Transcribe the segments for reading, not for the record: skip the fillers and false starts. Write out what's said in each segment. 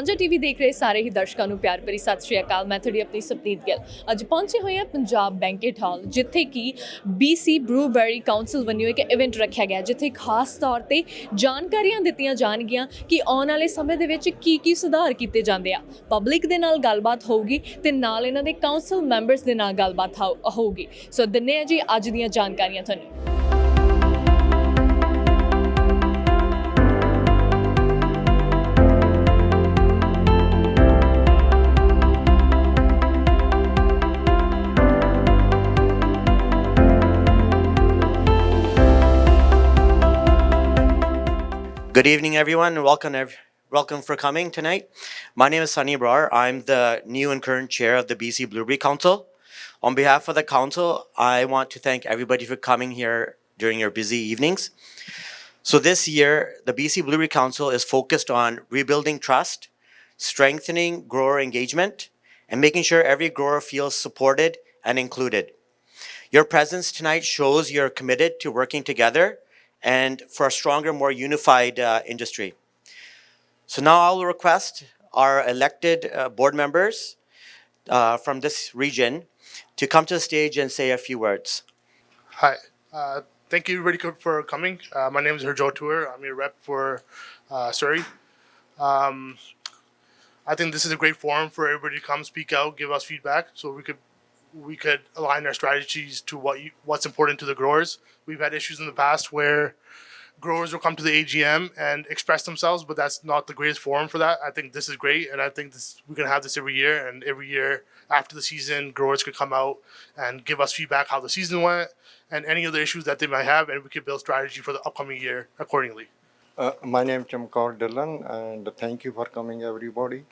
ਸਾਂਝਾ ਟੀਵੀ ਦੇਖ ਰਹੇ ਸਾਰੇ ਹੀ ਦਰਸ਼ਕਾਂ ਨੂੰ ਪਿਆਰ ਭਰੀ ਸਤਿ ਸ਼੍ਰੀ ਅਕਾਲ। ਮੈਂ ਤੁਹਾਡੀ ਆਪਣੀ ਸਪਨੀਤ ਗਿੱਲ ਅੱਜ ਪਹੁੰਚੇ ਹੋਏ ਹਾਂ ਪੰਜਾਬ ਬੈਂਕਟ ਹਾਲ, ਜਿੱਥੇ ਕਿ BC ਬਲੂਬੈਰੀ ਕਾਉਂਸਲ ਵੱਲੋਂ ਇੱਕ ਇਵੈਂਟ ਰੱਖਿਆ ਗਿਆ, ਜਿੱਥੇ ਖਾਸ ਤੌਰ ਤੇ ਜਾਣਕਾਰੀਆਂ ਦਿੱਤੀਆਂ ਜਾਣਗੀਆਂ ਕਿ ਆਉਣ ਵਾਲੇ ਸਮੇਂ ਦੇ ਵਿੱਚ ਕੀ ਸੁਧਾਰ ਕੀਤੇ ਜਾਂਦੇ ਆ। ਪਬਲਿਕ ਦੇ ਨਾਲ ਗੱਲਬਾਤ ਹੋਊਗੀ ਤੇ ਨਾਲ ਇਹਨਾਂ ਦੇ ਕਾਉਂਸਲ ਮੈਂਬਰਸ ਦੇ ਨਾਲ ਗੱਲਬਾਤ ਹੋਊਗੀ। ਸੋ ਦਿੰਨੇ ਆ ਜੀ ਅੱਜ ਦੀਆਂ ਜਾਣਕਾਰੀਆਂ ਤੁਹਾਨੂੰ। Good evening, everyone, and welcome for coming tonight. My name is Sunny Brar. I'm the new and current chair of the BC Blueberry Council. On behalf of the council, I want to thank everybody for coming here during your busy evenings. So this year, the BC Blueberry Council is focused on rebuilding trust, strengthening grower engagement, and making sure every grower feels supported and included. Your presence tonight shows you're committed to working together and for a stronger, more unified industry. So now I'll request our elected board members from this region to come to the stage and say a few words. Hi. Thank you everybody for coming. My name is Herjo Tour. I'm your rep for Surrey. I think this is a great forum for everybody to come speak out, give us feedback, so we could align our strategies to what's important to the growers. We've had issues in the past where growers will come to the AGM and express themselves, but that's not the greatest forum for that. I think this is great, and I think we can have this every year. And every year after the season, growers could come out and give us feedback how the season went and any other issues that they might have, and we could build strategy for the upcoming year accordingly. My name is Chamkar Dillon, and thank you for coming, everybody.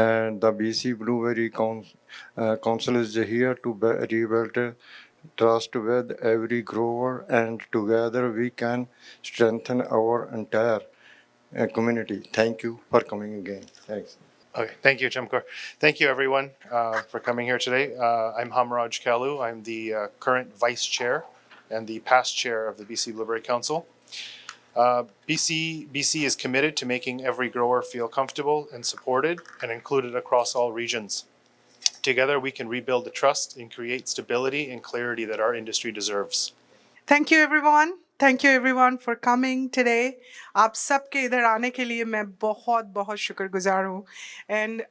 And the BC Blueberry Council is here to rebuild trust with every grower, and together we can strengthen our entire community. Thank you for coming again. Thanks. Okay, thank you, Chamkar. Thank you, everyone, for coming here today. I'm Hamraj Kalu. I'm the current vice chair and the past chair of the BC Blueberry Council. BC is committed to making every grower feel comfortable and supported and included across all regions. Together, we can rebuild the trust and create stability and clarity that our industry deserves. Thank you, everyone. Thank you, everyone, for coming today. आप सबके इधर आने के लिए मैं बहुत शुक्रगुजार हूँ. And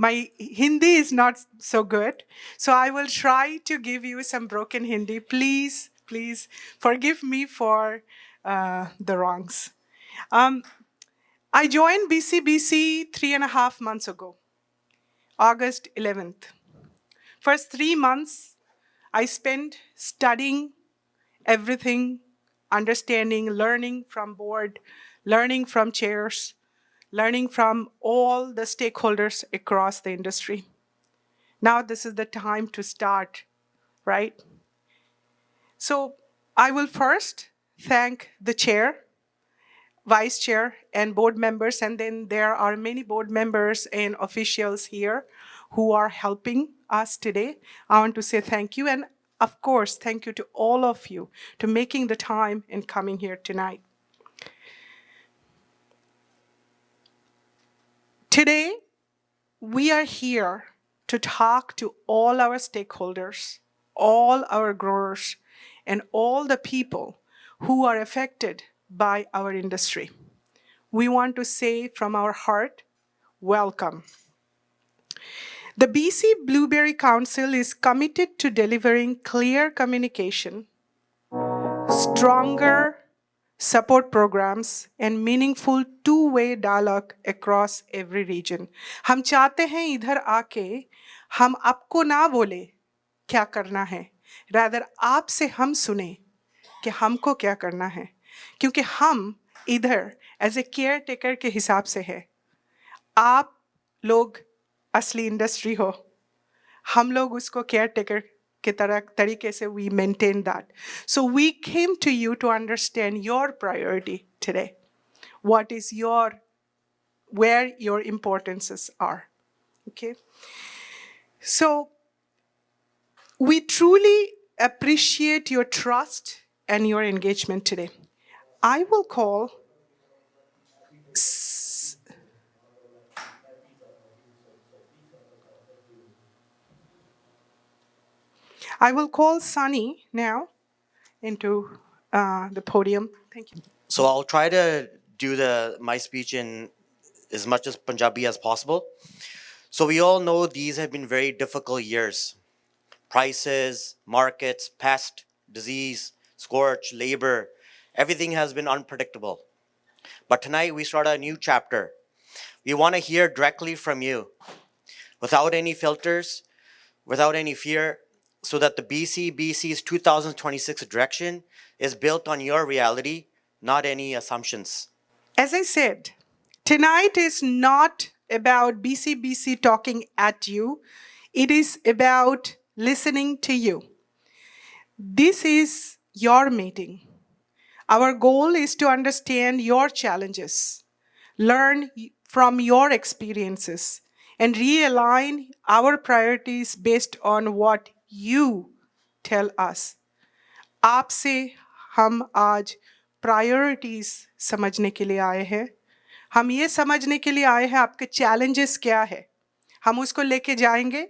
my Hindi is not so good, so I will try to give you some broken Hindi. Please forgive me for the wrongs. I joined BC 3.5 months ago. August 11th. First 3 months, I spent studying everything, understanding, learning from board, learning from chairs, learning from all the stakeholders across the industry. Now this is the time to start, right? So I will first thank the chair, vice chair, and board members, and then there are many board members and officials here who are helping us today. I want to say thank you, and of course, thank you to all of you to making the time and coming here tonight. Today, we are here to talk to all our stakeholders, all our growers, and all the people who are affected by our industry. We want to say from our heart, welcome. The BC Blueberry Council is committed to delivering clear communication, stronger support programs, and meaningful two-way dialogue across every region. हम चाहते हैं इधर आके हम आपको ना बोले क्या करना है, rather आपसे हम सुने कि हमको क्या करना है, क्योंकि हम इधर एज ए केयर टेकर के हिसाब से है. आप लोग असली इंडस्ट्री हो, हम लोग उसको केयर टेकर के तरीके से we maintain that. So we came to you to understand your priority today. What is where your importances are. Okay? So we truly appreciate your trust and your engagement today. I will call I will call Sunny now into the podium. Thank you. So I'll try to do my speech in as much as Punjabi as possible. So we all know these have been very difficult years. Prices, markets, pest, disease, scorch, labor, everything has been unpredictable. But tonight we start a new chapter. We want to hear directly from you, without any filters, without any fear, so that the BC's 2026 direction is built on your reality, not any assumptions. As I said, tonight is not about BCBC talking at you. It is about listening to you. This is your meeting. Our goal is to understand your challenges, learn from your experiences, and realign our priorities based on what you tell us. आपसे हम आज priorities समझने के लिए आए हैं. हम ये समझने के लिए आए हैं आपके चैलेंजेस क्या है. हम उसको लेके जाएंगे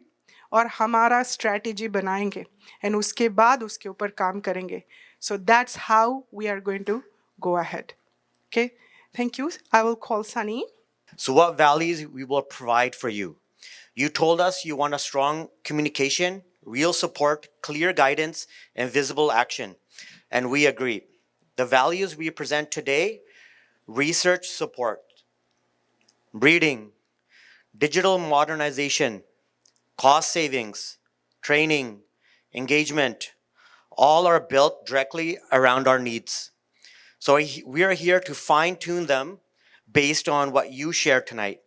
और हमारा स्ट्रैटेजी बनाएंगे एंड उसके बाद उसके ऊपर काम करेंगे. So that's how we are going to go ahead. Okay, thank you. I will call Sunny. So what values we will provide for you? You told us you want a strong communication, real support, clear guidance, and visible action. And we agree. The values we present today: research support, breeding, digital modernization, cost savings, training, engagement, all are built directly around our needs. So we are here to fine-tune them based on what you share tonight.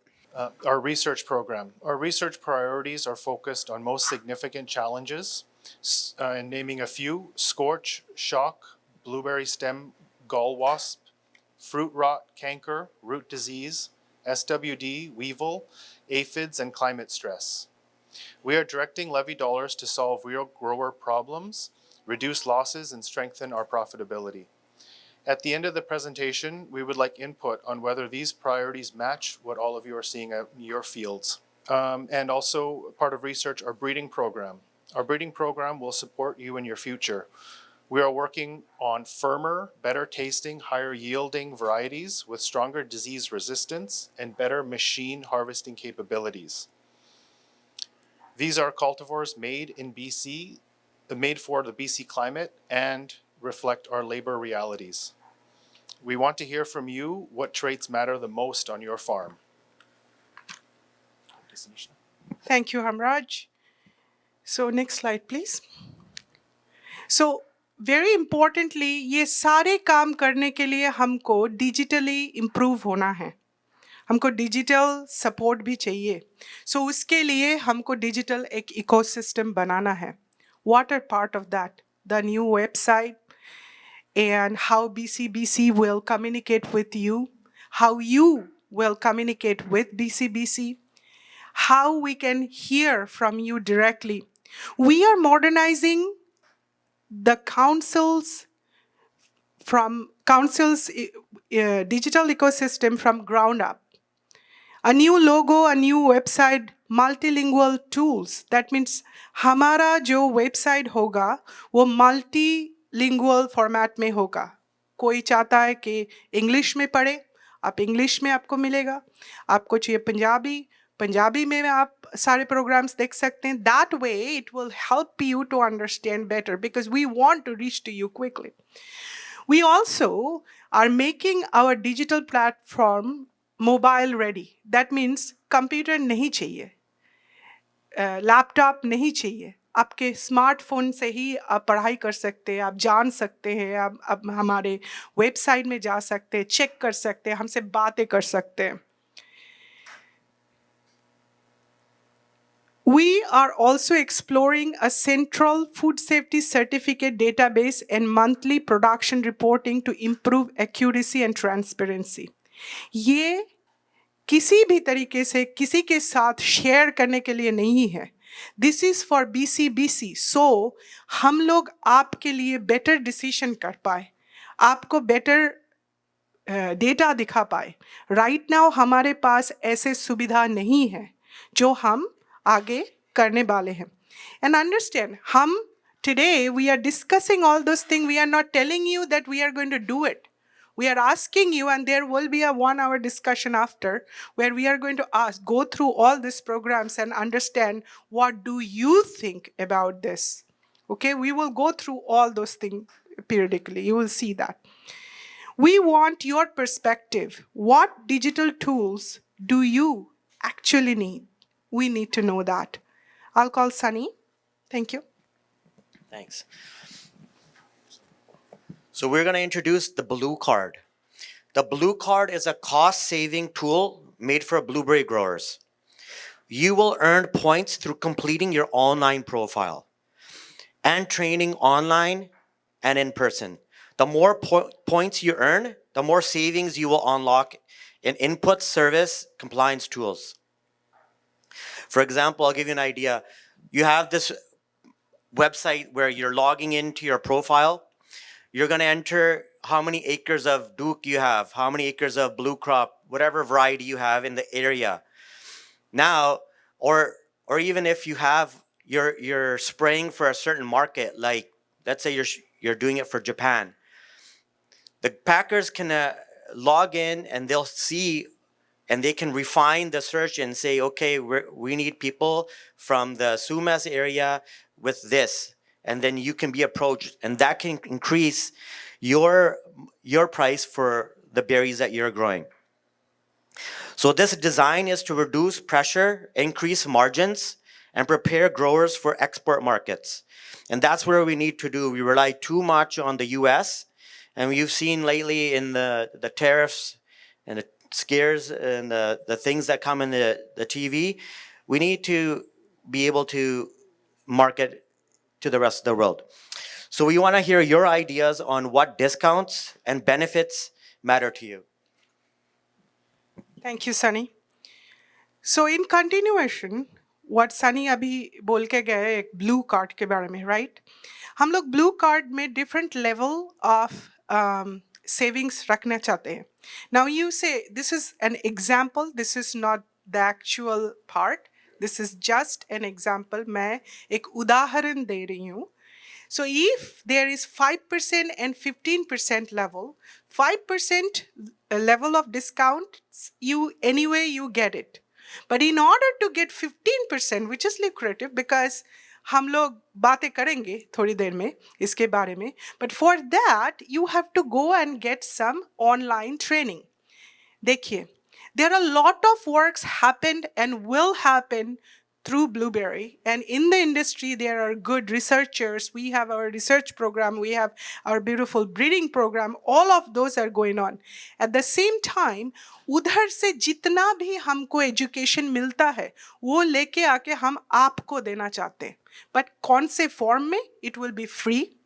Our research program. Our research priorities are focused on most significant challenges, and naming a few: scorch, shock, blueberry stem gall wasp, fruit rot, canker, root disease, SWD, weevil, aphids, and climate stress. We are directing levy dollars to solve real grower problems, reduce losses, and strengthen our profitability. At the end of the presentation, we would like input on whether these priorities match what all of you are seeing out in your fields. And also part of research, our breeding program. Our breeding program will support you in your future. We are working on firmer, better tasting, higher yielding varieties with stronger disease resistance and better machine harvesting capabilities. These are cultivars made in BC, made for the BC climate and reflect our labor realities. We want to hear from you what traits matter the most on your farm. Thank you, Hamraj. So next slide, please. So very importantly, ये सारे काम करने के लिए हमको digitally improve होना है. हमको डिजिटल सपोर्ट भी चाहिए. सो उसके लिए हमको डिजिटल एक इकोसिस्टम बनाना है. What are part of that? The new website and how BCBC will communicate with you, how you will communicate with BCBC, how we can hear from you directly. We are modernizing the council's digital ecosystem from ground up. A new logo, a new website, multilingual tools. That means हमारा जो website होगा वो multilingual format में होगा. कोई चाहता है कि English में पढ़े, आप English में आपको मिलेगा. आपको चाहिए पंजाबी, पंजाबी में आप सारे programs देख सकते हैं. That way it will help you to understand better because we want to reach to you quickly. We also are making our digital platform mobile ready. That means computer नहीं चाहिए, लैपटॉप नहीं चाहिए. आपके smartphone से ही आप पढ़ाई कर सकते हैं, आप जान सकते हैं, आप हमारे वेबसाइट में जा सकते हैं, चेक कर सकते हैं, हमसे बातें कर सकते हैं. We are also exploring a central food safety certificate database and monthly production reporting to improve accuracy and transparency. ये किसी भी तरीके से किसी के साथ शेयर करने के लिए नहीं है. This is for BCBC. So हम लोग आपके लिए better decision कर पाए, आपको better data दिखा पाए. Right now हमारे पास ऐसे सुविधा नहीं है जो हम आगे करने वाले हैं. And understand, हम today we are discussing all those things. We are not telling you that we are going to do it. We are asking you, and there will be a 1 hour discussion after where we are going to go through all these programs and understand what do you think about this. Okay, we will go through all those things periodically. You will see that. We want your perspective. What digital tools do you actually need? We need to know that. I'll call Sunny. Thank you. Thanks. So we're going to introduce the Blue Card. The Blue Card is a cost-saving tool made for blueberry growers. You will earn points through completing your online profile and training online and in person. The more points you earn, the more savings you will unlock in input service compliance tools. For example, I'll give you an idea. You have this website where you're logging into your profile. You're going to enter how many acres of Duke you have, how many acres of blue crop, whatever variety you have in the area. Now, or even if you have you're spraying for a certain market, like let's say you're doing it for Japan, the packers can log in and they'll see and they can refine the search and say, okay, we need people from the Sumas area with this, and then you can be approached, and that can increase your price for the berries that you're growing. So this design is to reduce pressure, increase margins, and prepare growers for export markets. And that's where we need to do. We rely too much on the US, and you've seen lately in the tariffs and the scares and the things that come in the TV, we need to be able to market to the rest of the world. So we want to hear your ideas on what discounts and benefits matter to you. Thank you, Sunny. So in continuation, what Sunny अभी बोल के गए एक blue card के बारे में, right? हम लोग blue card में different level of savings रखना चाहते हैं. Now you say this is an example. This is not the actual part. This is just an example. मैं एक उदाहरण दे रही हूँ. So if there is 5% and 15% level, 5% level of discount, you get it. But in order to get 15%, which is lucrative, because हम लोग बातें करेंगे थोड़ी देर में इसके बारे में, but for that you have to go and get some online training. देखिए, there are a lot of works happened and will happen through Blueberry, and in the industry there are good researchers. We have our research program, we have our beautiful breeding program. All of those are going on. At the same time, उधर से जितना भी हमको education मिलता है वो लेके आके हम आपको देना चाहते हैं. But कौन से form में? It will be free,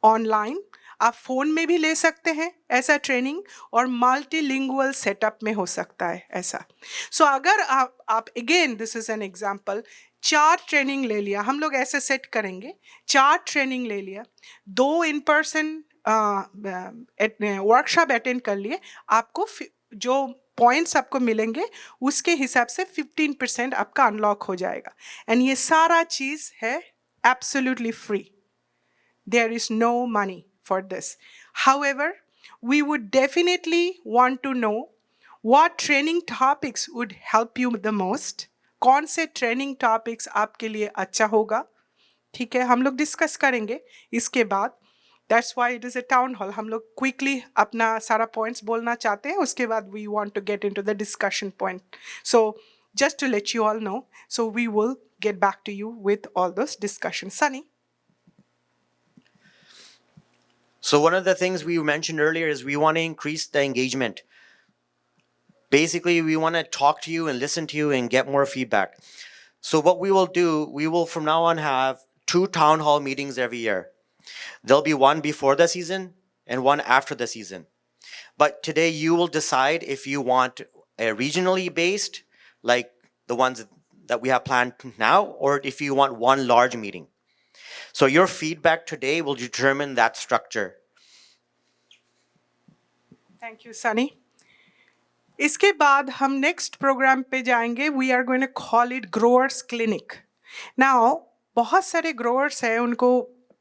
online. आप फोन में भी ले सकते हैं ऐसा ट्रेनिंग, और मल्टीलिंगुअल सेटअप में हो सकता है ऐसा. सो अगर आप again this is an example, 4 training ले लिया, हम लोग ऐसे सेट करेंगे, 4 ट्रेनिंग ले लिया, 2 इन पर्सन वर्कशॉप अटेंड कर लिए, आपको जो पॉइंट्स आपको मिलेंगे उसके हिसाब से 15% आपका अनलॉक हो जाएगा. एंड ये सारा चीज़ है absolutely free. There is no money for this. However, we would definitely want to know what training topics would help you the most. कौन से training topics आपके लिए अच्छा होगा, ठीक है, हम लोग डिस्कस करेंगे इसके बाद. That's why it is a town hall. हम लोग quickly अपना सारा points बोलना चाहते हैं, उसके बाद we want to get into the discussion point. So just to let you all know, so we will get back to you with all those discussions. Sunny. So one of the things we mentioned earlier is we want to increase the engagement. Basically, we want to talk to you and listen to you and get more feedback. So what we will do, we will from now on have 2 town hall meetings every year. There'll be one before the season and one after the season. But today you will decide if you want a regionally based, like the ones that we have planned now, or if you want one large meeting. So your feedback today will determine that structure. Thank you, Sunny. इसके बाद हम next programme पे जाएंगे. We are going to call it Growers Clinic. Now, बहुत सारे growers हैं, उनको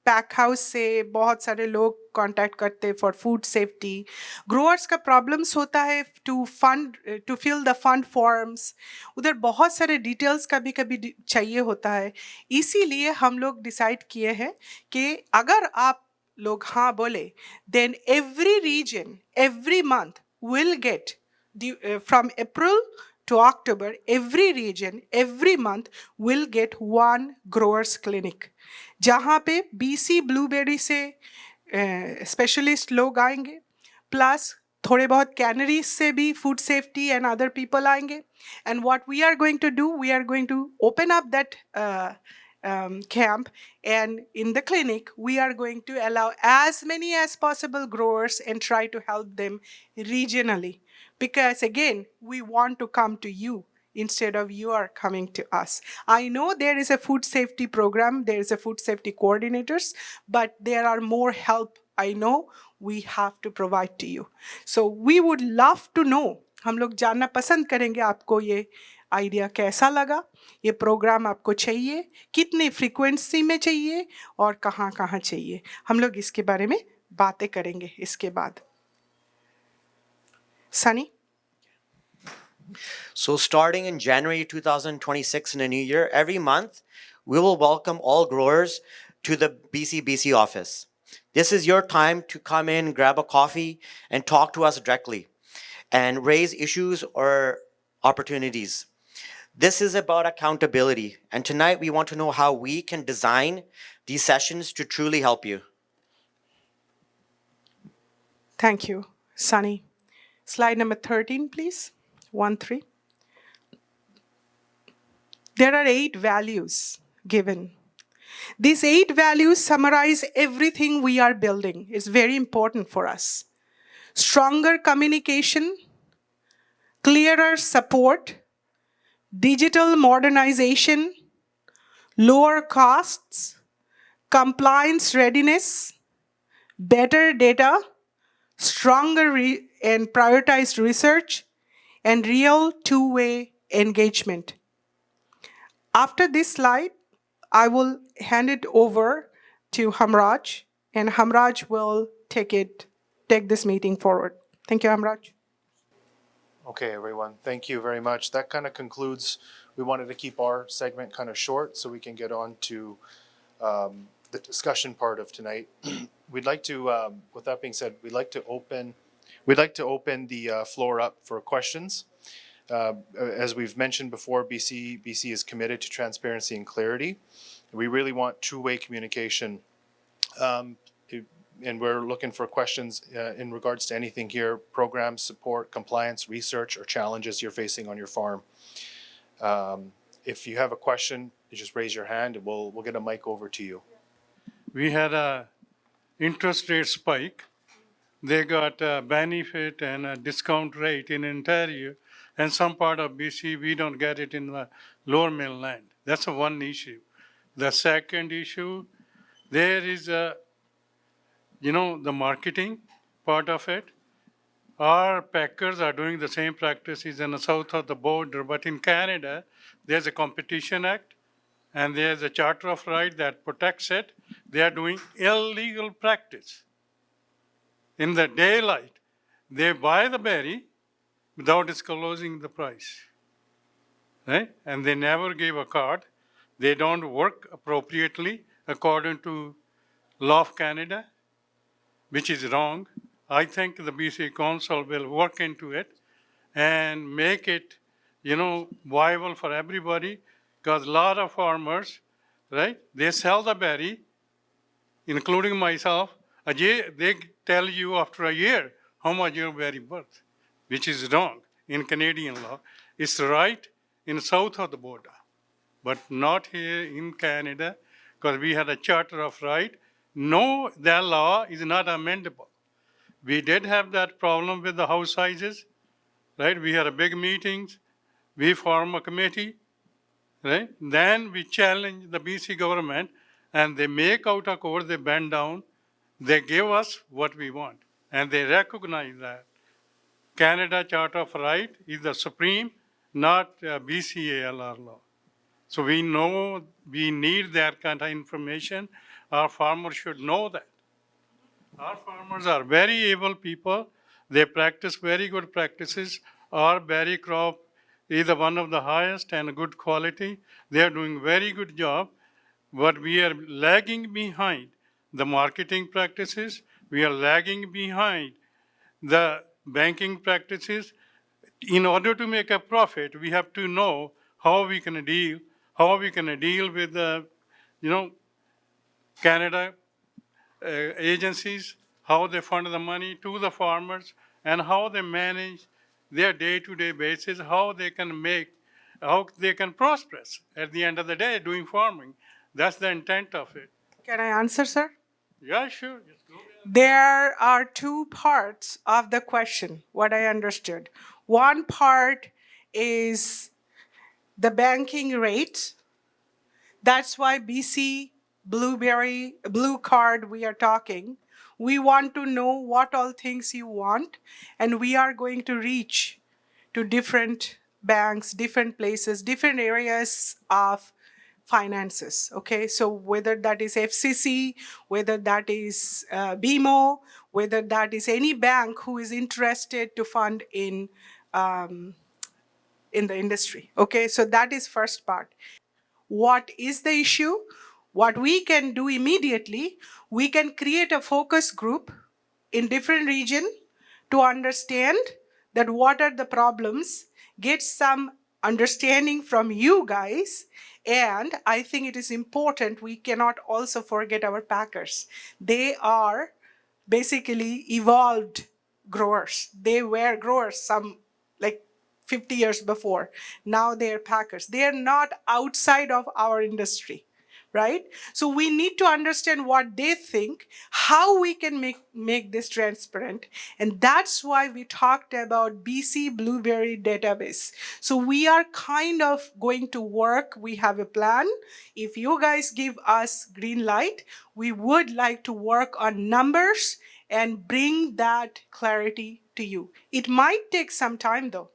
pack house से बहुत सारे लोग कांटेक्ट करते फॉर फूड सेफ्टी. ग्रोअर्स का प्रॉब्लम्स होता है to fill the fund forms. उधर बहुत सारे डिटेल्स कभी कभी चाहिए होता है. इसीलिए हम लोग डिसाइड किए हैं कि अगर आप लोग हाँ बोले, then every region, every month will get from April to October, every region, every month will get one growers clinic. जहाँ पे BC ब्लूबेरी से स्पेशलिस्ट लोग आएंगे, प्लस थोड़े बहुत कैनरीज से भी food safety and other people आएंगे. And what we are going to do, we are going to open up that camp, and in the clinic we are going to allow as many as possible growers and try to help them regionally, because again we want to come to you instead of you are coming to us. I know there is a food safety program, there is a food safety coordinators, but there are more help I know we have to provide to you. So we would love to know, हम लोग जानना पसंद करेंगे आपको ये idea कैसा लगा, ये प्रोग्राम आपको चाहिए, कितने फ्रीक्वेंसी में चाहिए और कहाँ कहाँ चाहिए. हम लोग इसके बारे में बातें करेंगे इसके बाद. Sunny. So, starting in January 2026 in the new year, every month we will welcome all growers to the BCBC office. This is your time to come in, grab a coffee, and talk to us directly and raise issues or opportunities. This is about accountability, and tonight we want to know how we can design these sessions to truly help you. Thank you, Sunny. Slide number 13, please. 1-3. There are 8 values given. These 8 values summarize everything we are building. It's very important for us. Stronger communication, clearer support, digital modernization, lower costs, compliance readiness, better data, stronger and prioritized research, and real two-way engagement. After this slide, I will hand it over to Hamraj, and Hamraj will take this meeting forward. Thank you, Hamraj. Okay, everyone, thank you very much. That kind of concludes, we wanted to keep our segment kind of short so we can get on to the discussion part of tonight. We'd like to, with that being said, we'd like to open the floor up for questions. As we've mentioned before, BC is committed to transparency and clarity. We really want two-way communication. And we're looking for questions in regards to anything here: programs, support, compliance, research, or challenges you're facing on your farm. If you have a question, you just raise your hand and we'll get a mic over to you. We had a interest rate spike. They got a benefit and a discount rate in Ontario, and some part of BC, we don't get it in the lower mainland. That's one issue. The second issue, there is the marketing part of it. Our packers are doing the same practices in the south of the border, but in Canada, there's a Competition Act, and there's a Charter of Rights that protects it. They are doing illegal practice. In the daylight, they buy the berry without disclosing the price, right? And they never give a card. They don't work appropriately according to law of Canada, which is wrong. I think the BC Council will work into it and make it, viable for everybody, because a lot of farmers, right, they sell the berry, including myself. They tell you after a year how much your berry worth, which is wrong in Canadian law. It's right in south of the border, but not here in Canada, because we had a Charter of Right. No, that law is not amendable. We did have that problem with the house sizes, right? We had a big meetings. We formed a committee, right? Then we challenge the BC government, and they make out a court, they bend down, they give us what we want, and they recognize that. Canada Charter of Right is the supreme, not BCALR law. So we know we need that kind of information. Our farmers should know that. Our farmers are very able people. They practice very good practices. Our berry crop is one of the highest and good quality. They are doing very good job, but we are lagging behind the marketing practices. We are lagging behind the banking practices. In order to make a profit, we have to know how we can deal with the, Canada agencies, how they fund the money to the farmers, and how they manage their day-to-day basis, how they can prosperous at the end of the day doing farming. That's the intent of it. Can I answer, sir? Yeah, sure. Just go ahead. There are two parts of the question, what I understood. One part is the banking rate. That's why BC Blue Card we are talking. We want to know what all things you want, and we are going to reach to different banks, different places, different areas of finances. Okay, so whether that is FCC, whether that is BMO, whether that is any bank who is interested to fund in the industry. Okay, so that is first part. What is the issue? What we can do immediately, we can create a focus group in different region to understand that what are the problems, get some understanding from you guys, and I think it is important we cannot also forget our packers. They are basically evolved growers. They were growers some like 50 years before. Now they're packers. They're not outside of our industry, right? So we need to understand what they think, how we can make this transparent. And that's why we talked about BC Blueberry database. So we are kind of going to work. We have a plan. If you guys give us green light, we would like to work on numbers and bring that clarity to you. It might take some time though.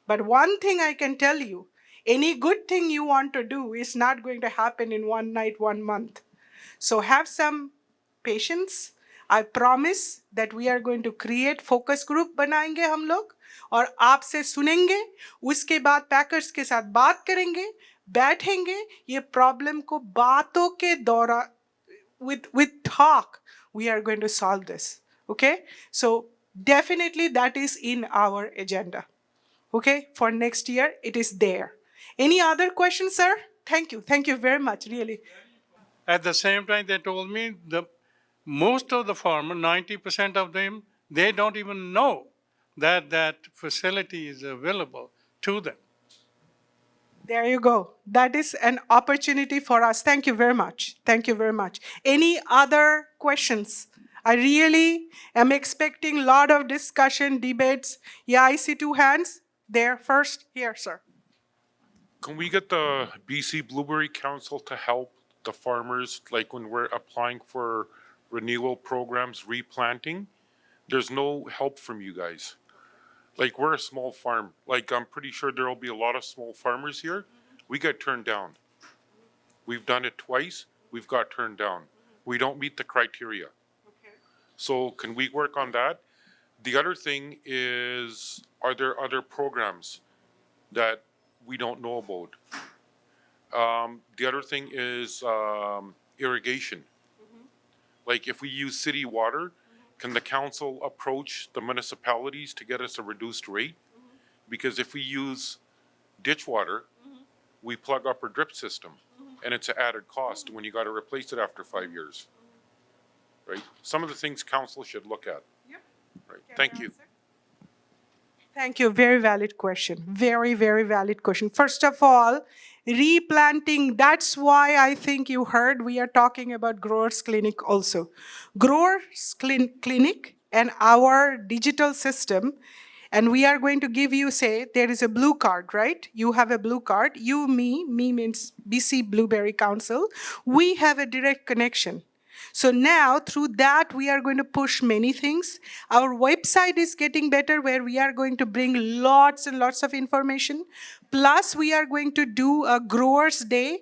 But one thing I can tell you, any good thing you want to do is not going to happen in one night, 1 month. So have some patience. I promise that we are going to create focus group बनाएंगे हम लोग और आपसे सुनेंगे उसके बाद packers के साथ बात करेंगे बैठेंगे ये प्रॉब्लम को बातों के द्वारा with talk we are going to solve this. Okay, so definitely that is in our agenda. Okay, for next year, it is there. Any other questions, sir? Thank you very much, really. At the same time, they told me most of the farmers, 90% of them, they don't even know that that facility is available to them. There you go. That is an opportunity for us. Thank you very much. Thank you very much. Any other questions? I really am expecting a lot of discussion, debates. Yeah, I see two hands. There first, here, sir. Can we get the BC Blueberry Council to help the farmers, like when we're applying for renewal programs, replanting? There's no help from you guys. Like, we're a small farm. Like, I'm pretty sure there will be a lot of small farmers here. We get turned down. We've done it twice. We've got turned down. We don't meet the criteria. Okay. So can we work on that? The other thing is, are there other programs that we don't know about? The other thing is irrigation. Like, if we use city water, can the council approach the municipalities to get us a reduced rate? Because if we use ditch water, we plug up our drip system, and it's an added cost when you got to replace it after 5 years. Right? Some of the things council should look at. Yep. Right. Thank you. Thank you. Very valid question. Very, very valid question. First of all, replanting, that's why I think you heard we are talking about Growers Clinic also. Growers Clinic and our digital system, and we are going to give you, say, there is a blue card, right? You have a blue card. You, me means BC Blueberry Council. We have a direct connection. So now through that, we are going to push many things. Our website is getting better where we are going to bring lots and lots of information. Plus, we are going to do a Growers Day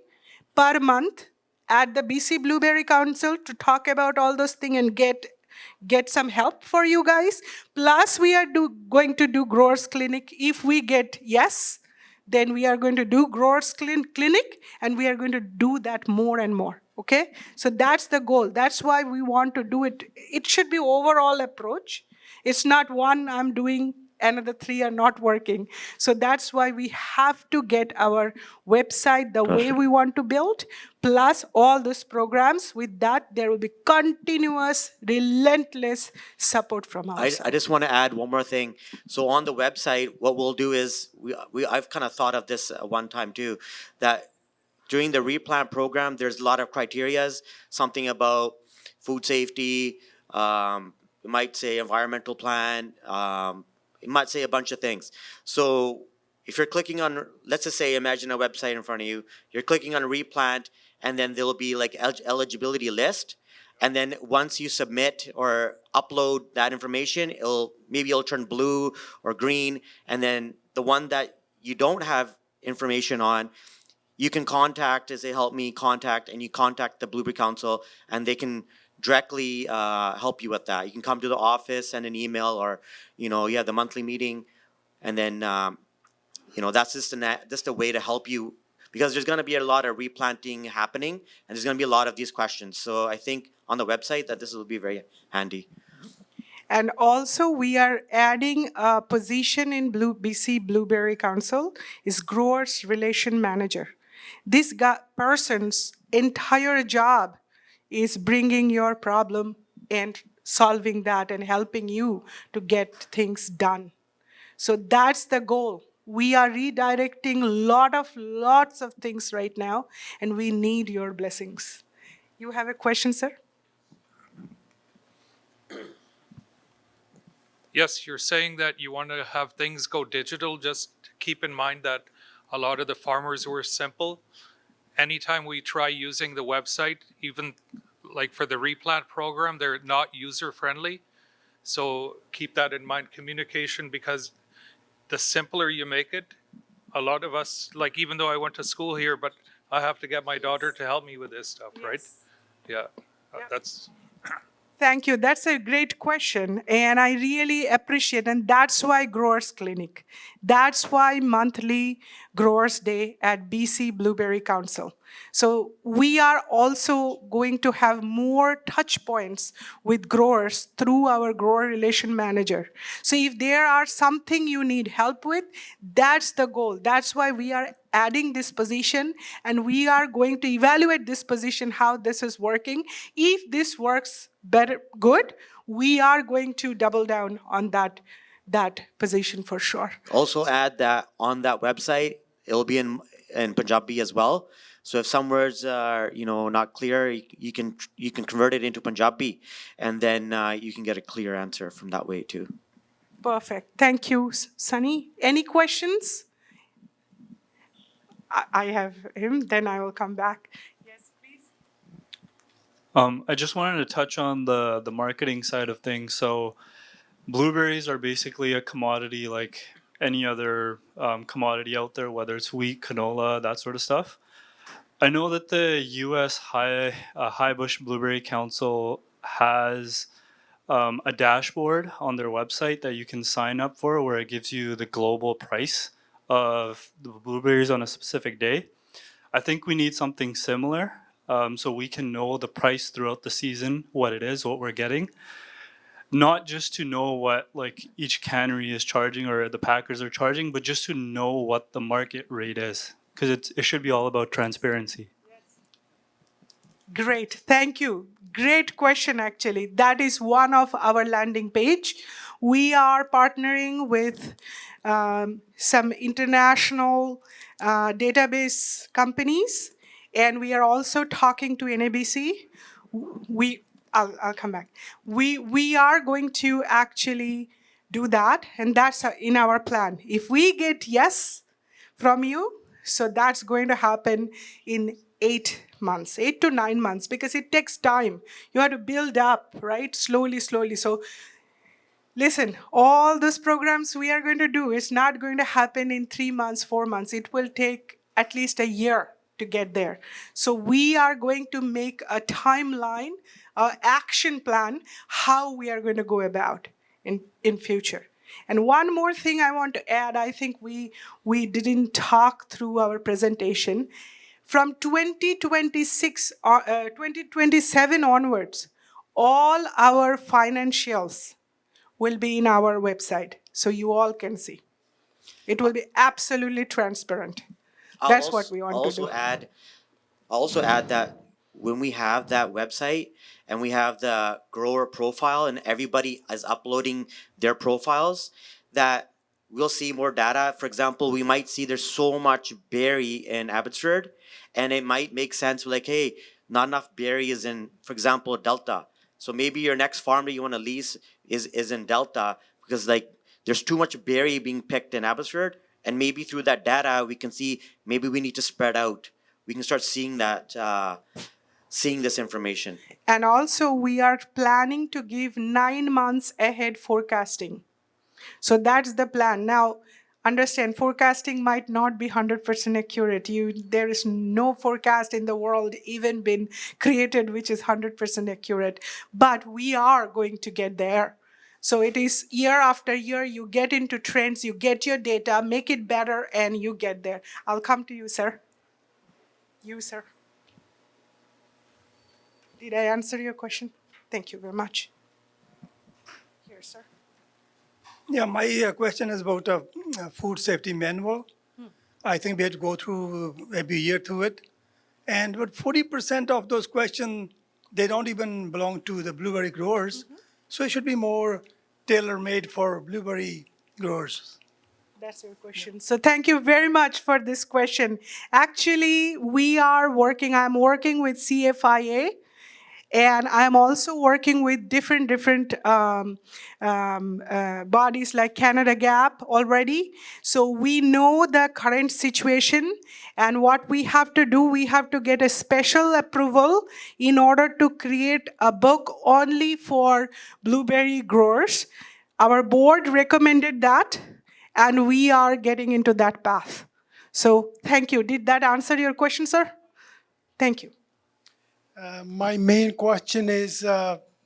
per month. at the BC Blueberry Council to talk about all those things and get some help for you guys. Plus, we are going to do growers clinic. If we get yes, then we are going to do growers clinic, and we are going to do that more and more. Okay, so that's the goal. That's why we want to do it. It should be overall approach. It's not one I'm doing, another three are not working. So that's why we have to get our website the way we want to build, plus all those programs. With that, there will be continuous, relentless support from our side. I just want to add one more thing. So on the website, what we'll do is I've kind of thought of this one time too, that during the replant program, there's a lot of criterias, something about food safety, it might say environmental plan, it might say a bunch of things. So if you're clicking on, let's just say, imagine a website in front of you, you're clicking on replant, and then there'll be like eligibility list. And then once you submit or upload that information, it'll turn blue or green. And then the one that you don't have information on, you can contact, as they help me contact, and you contact the Blueberry Council, and they can directly help you with that. You can come to the office, send an email, or you have the monthly meeting, and then that's just a way to help you, because there's going to be a lot of replanting happening, and there's going to be a lot of these questions. So I think on the website that this will be very handy. And also, we are adding a position in BC Blueberry Council is Growers Relation Manager. This person's entire job is bringing your problem and solving that and helping you to get things done. So that's the goal. We are redirecting lots of things right now, and we need your blessings. You have a question, sir? Yes, you're saying that you want to have things go digital. Just keep in mind that a lot of the farmers were simple. Anytime we try using the website, even like for the replant program, they're not user friendly. So keep that in mind, communication, because the simpler you make it, a lot of us, like even though I went to school here, but I have to get my daughter to help me with this stuff, right? Yeah, that's... Thank you. That's a great question. And I really appreciate, and that's why Growers Clinic. That's why monthly Growers Day at BC Blueberry Council. So we are also going to have more touch points with growers through our grower relation manager. So if there are something you need help with, that's the goal. That's why we are adding this position, and we are going to evaluate this position, how this is working. If this works good, we are going to double down on that position for sure. Also add that on that website, it'll be in Punjabi as well. So if some words are not clear, you can convert it into Punjabi, and then you can get a clear answer from that way too. Perfect. Thank you, Sunny. Any questions? I have him, then I will come back. Yes, please. I just wanted to touch on the marketing side of things. So blueberries are basically a commodity like any other commodity out there, whether it's wheat, canola, that sort of stuff. I know that the U.S. High Bush Blueberry Council has a dashboard on their website that you can sign up for, where it gives you the global price of the blueberries on a specific day. I think we need something similar, so we can know the price throughout the season, what it is, what we're getting. Not just to know what like each cannery is charging or the packers are charging, but just to know what the market rate is, because it should be all about transparency. Great, thank you. Great question, actually. That is one of our landing page. We are partnering with some international database companies, and we are also talking to NABC. I'll come back. We are going to actually do that, and that's in our plan. If we get yes from you, so that's going to happen in 8 months, 8 to 9 months, because it takes time. You have to build up, right? Slowly. So listen, all those programs we are going to do is not going to happen in 3 months, 4 months. It will take at least a year to get there. So we are going to make a timeline, an action plan, how we are going to go about in future. And one more thing I want to add, I think we didn't talk through our presentation. From 2027 onwards, all our financials will be in our website, so you all can see. It will be absolutely transparent. That's what we want to do. I'll also add that when we have that website and we have the grower profile and everybody is uploading their profiles, that we'll see more data. For example, we might see there's so much berry in Abbotsford, and it might make sense like, hey, not enough berry is in, for example, Delta. So maybe your next farm that you want to lease is in Delta because like there's too much berry being picked in Abbotsford, and maybe through that data we can see maybe we need to spread out. We can start seeing that, seeing this information. And also, we are planning to give 9 months ahead forecasting. So that's the plan. Now, understand, forecasting might not be 100% accurate. There is no forecast in the world even been created which is 100% accurate. But we are going to get there. So it is year after year, you get into trends, you get your data, make it better, and you get there. I'll come to you, sir. You, sir. Did I answer your question? Thank you very much. Here, sir. Yeah, my question is about a food safety manual. I think we had to go through every year through it. And about 40% of those questions, they don't even belong to the blueberry growers. So it should be more tailor-made for blueberry growers. That's your question. So thank you very much for this question. Actually, I'm working with CFIA, and I'm also working with different bodies like Canada Gap already. So we know the current situation, and what we have to do, we have to get a special approval in order to create a book only for blueberry growers. Our board recommended that, and we are getting into that path. So thank you. Did that answer your question, sir? Thank you. My main question is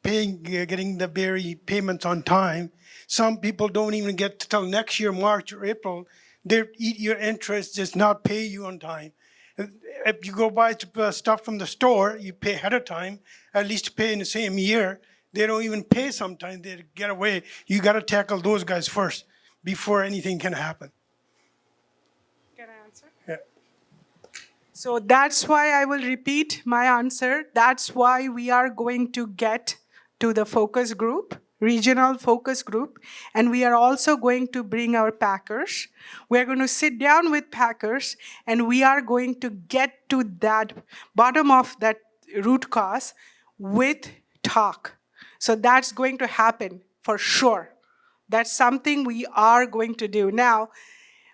getting the berry payments on time. Some people don't even get till next year, March or April. They eat your interest, just not pay you on time. If you go buy stuff from the store, you pay ahead of time, at least pay in the same year. They don't even pay sometimes. They get away. You got to tackle those guys first before anything can happen. Can I answer? Yeah. So that's why I will repeat my answer. That's why we are going to get to the focus group, regional focus group, and we are also going to bring our packers. We are going to sit down with packers, and we are going to get to that bottom of that root cause with talk. So that's going to happen for sure. That's something we are going to do. Now,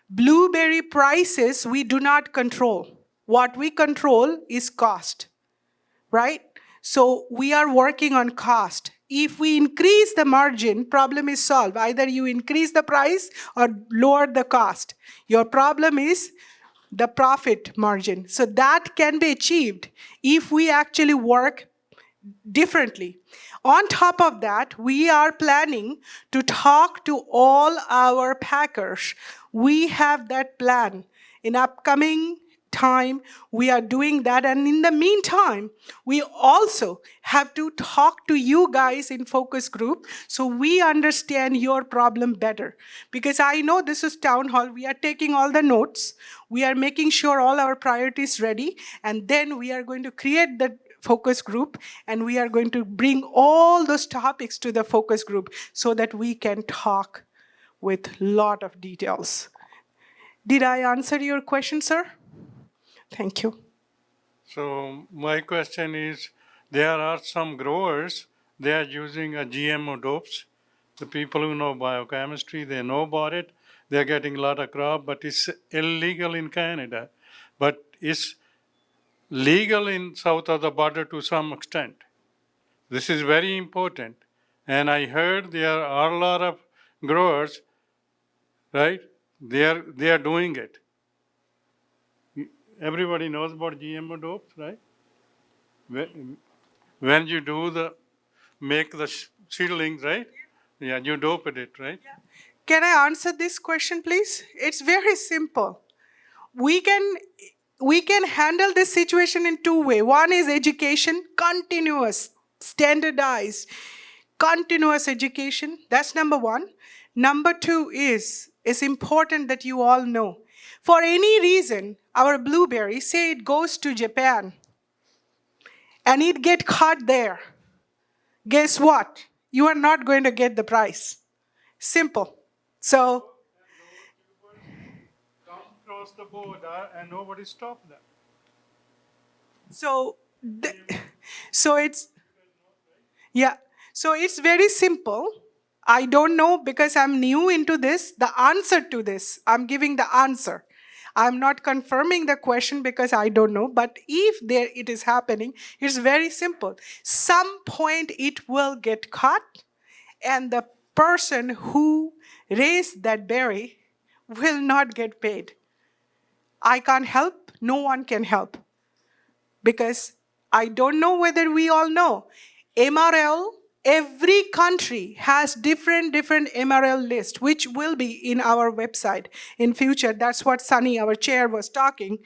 blueberry prices we do not control. What we control is cost, right? So we are working on cost. If we increase the margin, problem is solved. Either you increase the price or lower the cost. Your problem is the profit margin. So that can be achieved if we actually work differently. On top of that, we are planning to talk to all our packers. We have that plan. In upcoming time, we are doing that. And in the meantime, we also have to talk to you guys in focus group so we understand your problem better. Because I know this is town hall. We are taking all the notes. We are making sure all our priorities ready. And then we are going to create the focus group, and we are going to bring all those topics to the focus group so that we can talk with a lot of details. Did I answer your question, sir? Thank you. So my question is, there are some growers, they are using a GMO dopes. The people who know biochemistry, they know about it. They're getting a lot of crop, but it's illegal in Canada. But it's legal in south of the border to some extent. This is very important. And I heard there are a lot of growers, right? They are doing it. everybody knows about GMO dopes, right? When you do make the seedlings, right? Yeah, you dope it, right? Can I answer this question, please? It's very simple. We can handle this situation in two ways. One is education, continuous, standardized, continuous education. That's number one. Number two is, it's important that you all know, for any reason, our blueberry, say it goes to Japan and it get caught there. Guess what? You are not going to get the price. Simple. So, Come across the border and nobody stopped them. so, so it's, yeah. So it's very simple. I don't know because I'm new into this. The answer to this, I'm giving the answer. I'm not confirming the question because I don't know. But if there it is happening, it's very simple. Some point it will get caught, and the person who raised that berry will not get paid. I can't help. No one can help. Because I don't know whether we all know. MRL, every country has different MRL list, which will be in our website in future. That's what Sunny, our chair, was talking.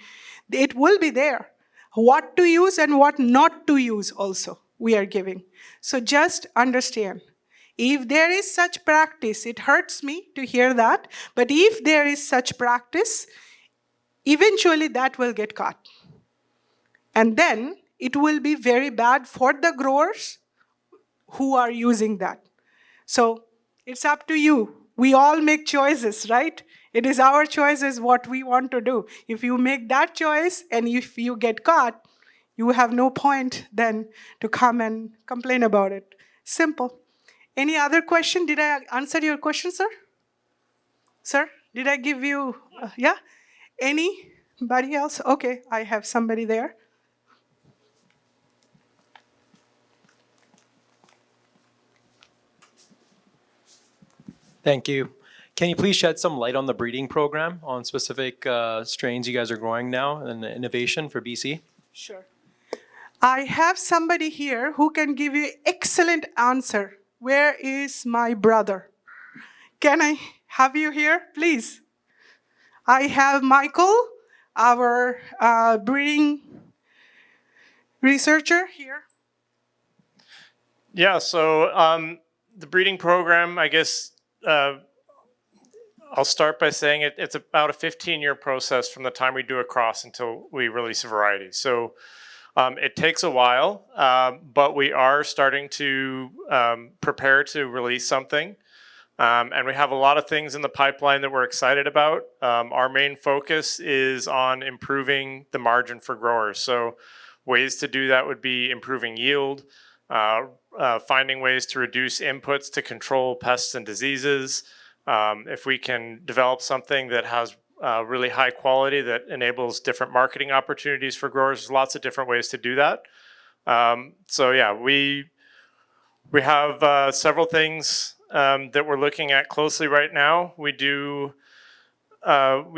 It will be there. What to use and what not to use also, we are giving. So just understand. If there is such practice, it hurts me to hear that, but if there is such practice, eventually that will get caught. And then it will be very bad for the growers who are using that. So it's up to you. We all make choices, right? It is our choices what we want to do. If you make that choice and if you get caught, you have no point then to come and complain about it. Simple. Any other question? Did I answer your question, sir? Sir, did I give you, yeah? Anybody else? Okay, I have somebody there. Thank you. Can you please shed some light on the breeding program, on specific strains you guys are growing now and the innovation for BC? Sure. I have somebody here who can give you excellent answer. Where is my brother? Can I have you here, please? I have Michael, our breeding researcher here. Yeah, so the breeding program, I guess I'll start by saying it's about a 15-year process from the time we do a cross until we release a variety. So it takes a while, but we are starting to prepare to release something. And we have a lot of things in the pipeline that we're excited about. Our main focus is on improving the margin for growers. So ways to do that would be improving yield, finding ways to reduce inputs to control pests and diseases. If we can develop something that has really high quality that enables different marketing opportunities for growers, there's lots of different ways to do that. So yeah, we have several things that we're looking at closely right now. We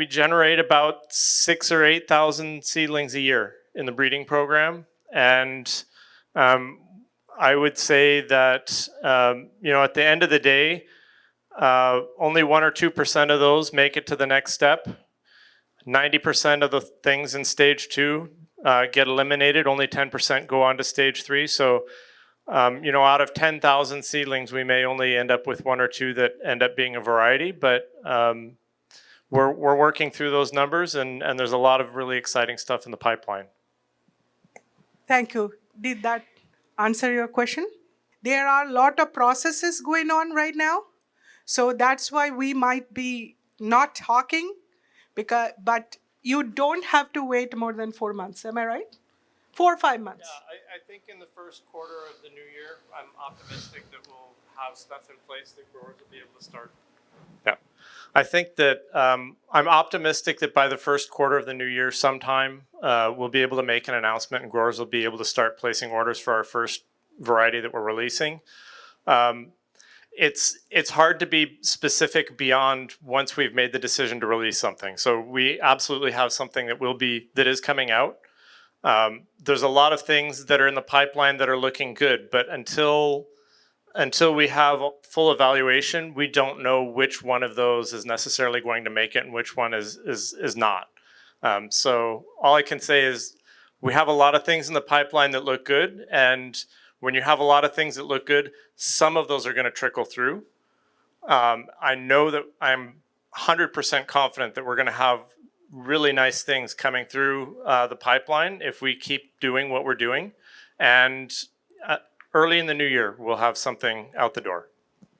generate about 6,000 or 8,000 seedlings a year in the breeding program, and I would say that at the end of the day, only 1 or 2% of those make it to the next step. 90% of the things in stage 2 get eliminated. Only 10% go on to stage 3. So, out of 10,000 seedlings, we may only end up with 1 or 2 that end up being a variety. But we're working through those numbers, and there's a lot of really exciting stuff in the pipeline. Thank you. Did that answer your question? There are a lot of processes going on right now. So that's why we might be not talking, but you don't have to wait more than 4 months. Am I right? 4 or 5 months. Yeah, I think in the first quarter of the new year, I'm optimistic that we'll have stuff in place that growers will be able to start. Yeah, I think that I'm optimistic that by the first quarter of the new year sometime, we'll be able to make an announcement and growers will be able to start placing orders for our first variety that we're releasing. it's hard to be specific beyond once we've made the decision to release something. So we absolutely have something that is coming out. There's a lot of things that are in the pipeline that are looking good, but until we have a full evaluation, we don't know which one of those is necessarily going to make it and which one is not. So all I can say is we have a lot of things in the pipeline that look good, and when you have a lot of things that look good, some of those are going to trickle through. I know that I'm 100% confident that we're going to have really nice things coming through the pipeline if we keep doing what we're doing. And early in the new year, we'll have something out the door.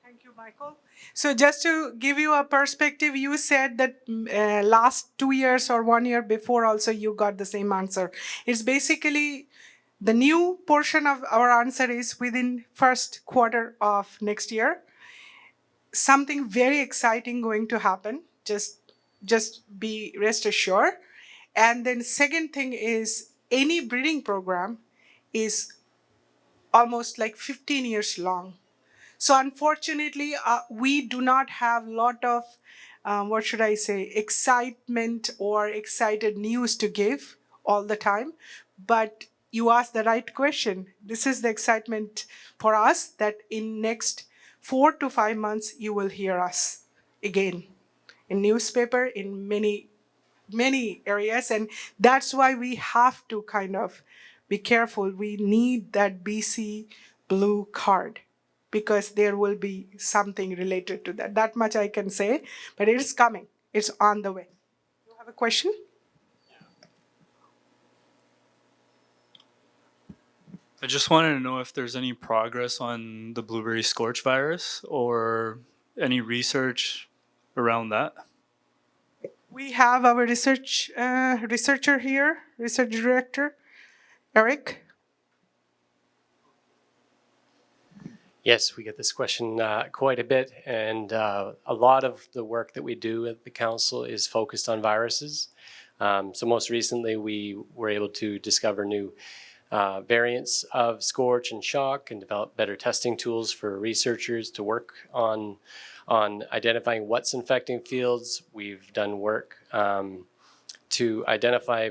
Thank you, Michael. So just to give you a perspective, you said that last 2 years or 1 year before also you got the same answer. It's basically the new portion of our answer is within first quarter of next year. Something very exciting going to happen. Just be rest assured. And then second thing is any breeding program is almost like 15 years long. So unfortunately, we do not have a lot of, excitement or excited news to give all the time. But you asked the right question. This is the excitement for us that in next 4 to 5 months, you will hear us again in newspaper, in many areas. And that's why we have to kind of be careful. We need that BC Blue card because there will be something related to that. That much I can say, but it is coming. It's on the way. You have a question? I just wanted to know if there's any progress on the blueberry scorch virus or any research around that. We have our researcher here, research director, Eric. Yes, we get this question quite a bit, and a lot of the work that we do at the council is focused on viruses. So most recently, we were able to discover new variants of scorch and shock and develop better testing tools for researchers to work on identifying what's infecting fields. We've done work to identify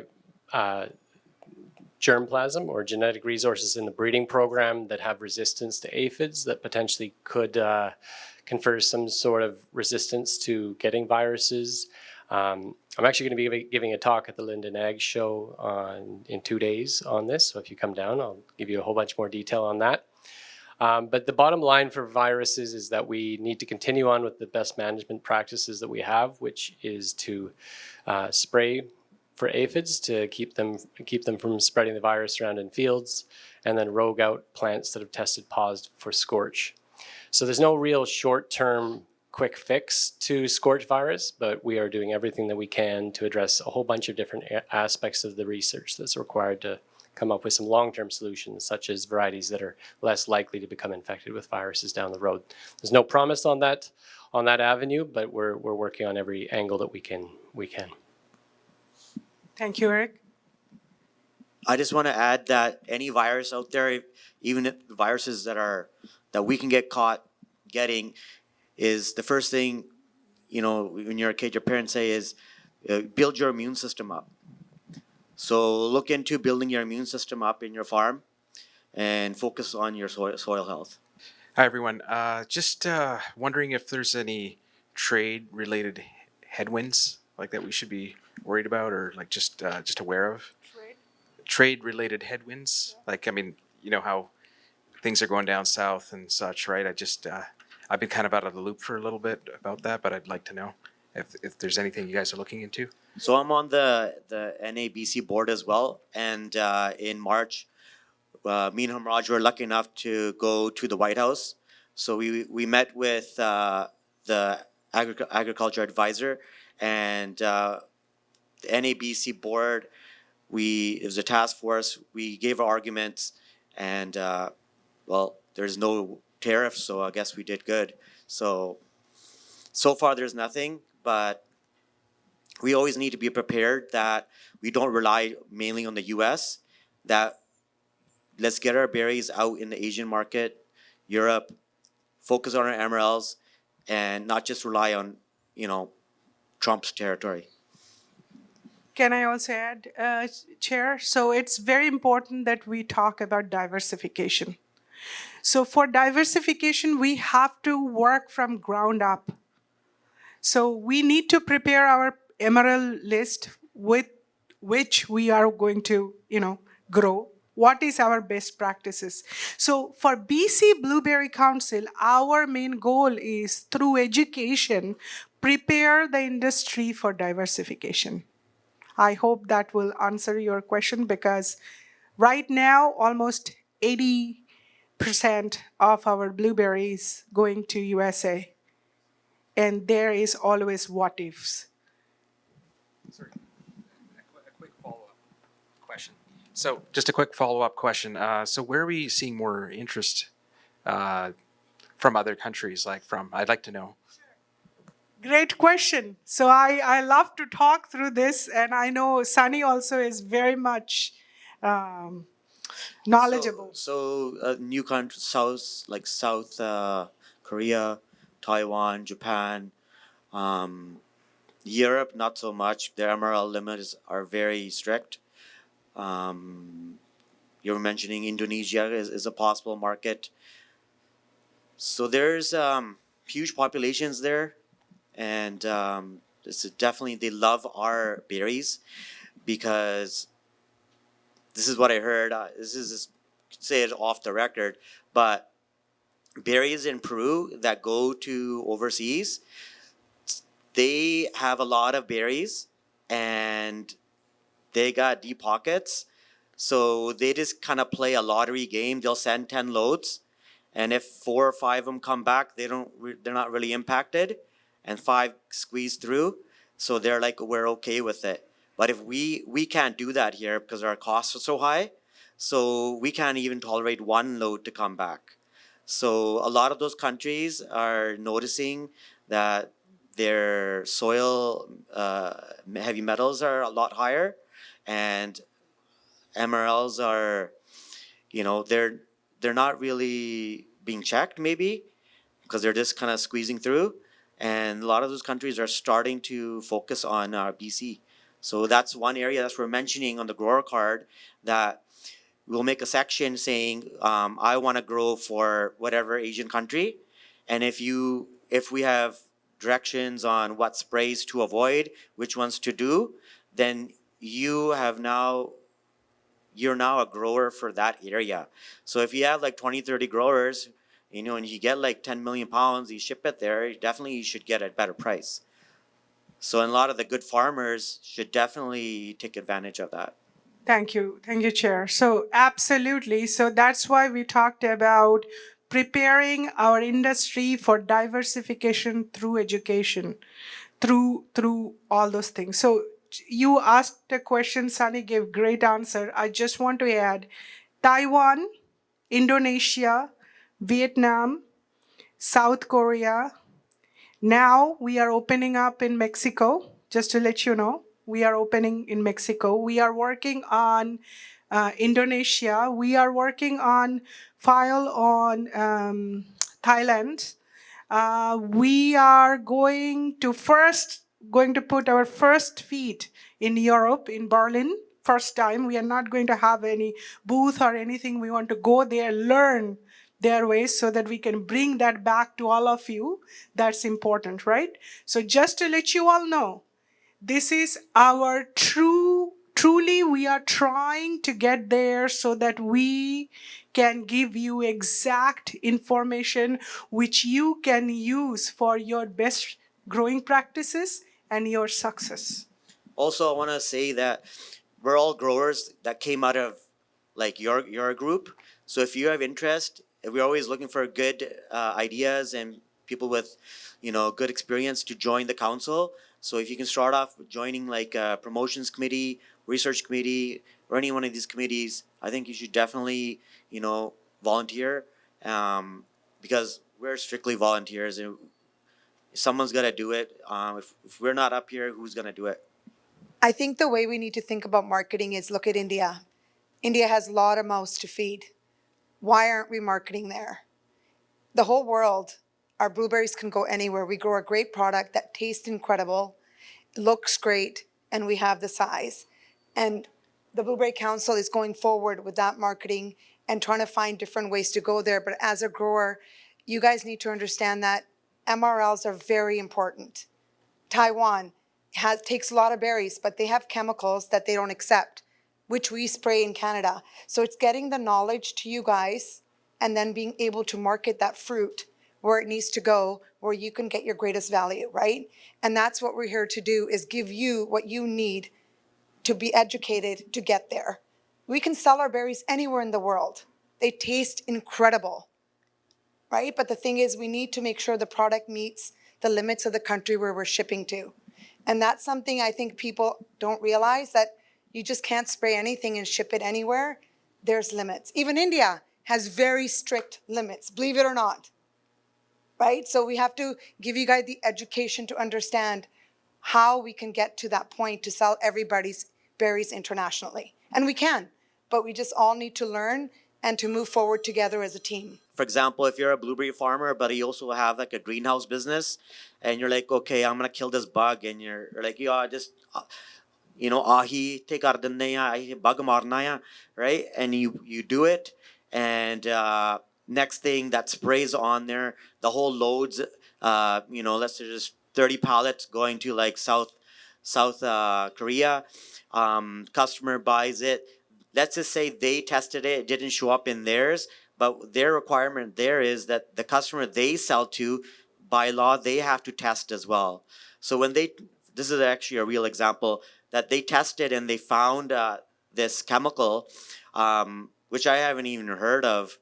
germplasm or genetic resources in the breeding program that have resistance to aphids that potentially could confer some sort of resistance to getting viruses. I'm actually going to be giving a talk at the Linden Ag Show in 2 days on this. So if you come down, I'll give you a whole bunch more detail on that. But the bottom line for viruses is that we need to continue on with the best management practices that we have, which is to spray for aphids to keep them from spreading the virus around in fields, and then rogue out plants that have tested positive for scorch. So there's no real short-term quick fix to scorch virus, but we are doing everything that we can to address a whole bunch of different aspects of the research that's required to come up with some long-term solutions, such as varieties that are less likely to become infected with viruses down the road. There's no promise on that avenue, but we're working on every angle that we can. Thank you, Eric. I just want to add that any virus out there, even if the viruses that we can get caught getting, is the first thing, when you're a kid, your parents say is build your immune system up. So look into building your immune system up in your farm and focus on your soil health. Hi, everyone. Just wondering if there's any trade-related headwinds like that we should be worried about or like just aware of? Trade-related headwinds? Like, I mean, you know how things are going down south and such, right? I've been kind of out of the loop for a little bit about that, but I'd like to know if there's anything you guys are looking into. So I'm on the NABC board as well, and in March, me and Hamraj were lucky enough to go to the White House. So we met with the agriculture advisor and the NABC board. It was a task force. We gave our arguments, and there's no tariff, so I guess we did good. So far there's nothing, but we always need to be prepared that we don't rely mainly on the U.S., that let's get our berries out in the Asian market, Europe, focus on our MRLs and not just rely on, Trump's territory. Can I also add, Chair? So it's very important that we talk about diversification. So for diversification, we have to work from ground up. So we need to prepare our emerald list with which we are going to, grow. What is our best practices? So for BC Blueberry Council, our main goal is through education, prepare the industry for diversification. I hope that will answer your question because right now, almost 80% of our blueberries going to USA. And there is always what ifs. Sorry, a quick follow-up question. So just a quick follow-up question. So where are we seeing more interest from other countries? I'd like to know. Great question. So I love to talk through this, and I know Sunny also is very much knowledgeable. So new countries, South Korea, Taiwan, Japan, Europe, not so much. Their MRL limits are very strict. You were mentioning Indonesia is a possible market. So there's huge populations there, and this is definitely, they love our berries because this is what I heard. This is say it off the record, but berries in Peru that go to overseas, they have a lot of berries and they got deep pockets. So they just kind of play a lottery game. They'll send 10 loads, and if 4 or 5 of them come back, they're not really impacted, and 5 squeeze through. So they're like, we're okay with it. But if we can't do that here because our costs are so high, so we can't even tolerate 1 load to come back. So a lot of those countries are noticing that their soil heavy metals are a lot higher, and MRLs are, they're not really being checked maybe because they're just kind of squeezing through. And a lot of those countries are starting to focus on BC. So that's one area that we're mentioning on the grower card, that we'll make a section saying, I want to grow for whatever Asian country. And if we have directions on what sprays to avoid, which ones to do, then you're now a grower for that area. So if you have like 20, 30 growers, and you get like 10 million pounds, you ship it there, definitely you should get a better price. So a lot of the good farmers should definitely take advantage of that. Thank you, Chair. So absolutely. So that's why we talked about preparing our industry for diversification through education, through all those things. So you asked a question, Sunny gave great answer. I just want to add Taiwan, Indonesia, Vietnam, South Korea. Now we are opening up in Mexico, just to let you know. We are opening in Mexico. We are working on Indonesia. We are working on file on Thailand. We are going to put our first feet in Europe, in Berlin. First time. We are not going to have any booth or anything. We want to go there, learn their ways so that we can bring that back to all of you. That's important, right? So just to let you all know, this is our truly we are trying to get there so that we can give you exact information which you can use for your best growing practices and your success. Also, I want to say that we're all growers that came out of like your group. So if you have interest, we're always looking for good ideas and people with, good experience to join the council. So if you can start off with joining like a promotions committee, research committee, or any one of these committees, I think you should definitely, volunteer, because we're strictly volunteers, and someone's got to do it. If we're not up here, who's going to do it? I think the way we need to think about marketing is look at India. India has a lot of mouths to feed. Why aren't we marketing there? the whole world, our blueberries can go anywhere. We grow a great product that tastes incredible, looks great, and we have the size. And the Blueberry Council is going forward with that marketing and trying to find different ways to go there. But as a grower, you guys need to understand that MRLs are very important. Taiwan takes a lot of berries, but they have chemicals that they don't accept, which we spray in Canada. So it's getting the knowledge to you guys and then being able to market that fruit where it needs to go, where you can get your greatest value, right? And that's what we're here to do, is give you what you need to be educated to get there. We can sell our berries anywhere in the world. They taste incredible, right? But the thing is, we need to make sure the product meets the limits of the country where we're shipping to. And that's something I think people don't realize, that you just can't spray anything and ship it anywhere. There's limits. Even India has very strict limits, believe it or not, right? So we have to give you guys the education to understand how we can get to that point to sell everybody's berries internationally. And we can, but we just all need to learn and to move forward together as a team. For example, if you're a blueberry farmer, but you also have like a greenhouse business, and you're like, okay, I'm gonna kill this bug, and you're like, yeah, just ahi te kar denne ya, ahi bug marna ya, right? And you do it, and next thing, that sprays on there, the whole loads, let's say just 30 pallets going to like South Korea. Customer buys it. Let's just say they tested it, it didn't show up in theirs, but their requirement there is that the customer they sell to, by law, they have to test as well. So when this is actually a real example, that they tested and they found this chemical, which I haven't even heard of,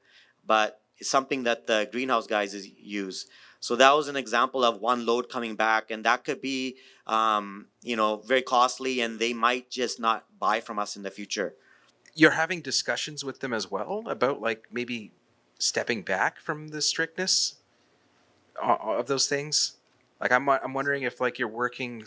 but it's something that the greenhouse guys use. So that was an example of one load coming back, and that could be, very costly, and they might just not buy from us in the future. You're having discussions with them as well about like maybe stepping back from the strictness of those things. Like I'm wondering if like you're working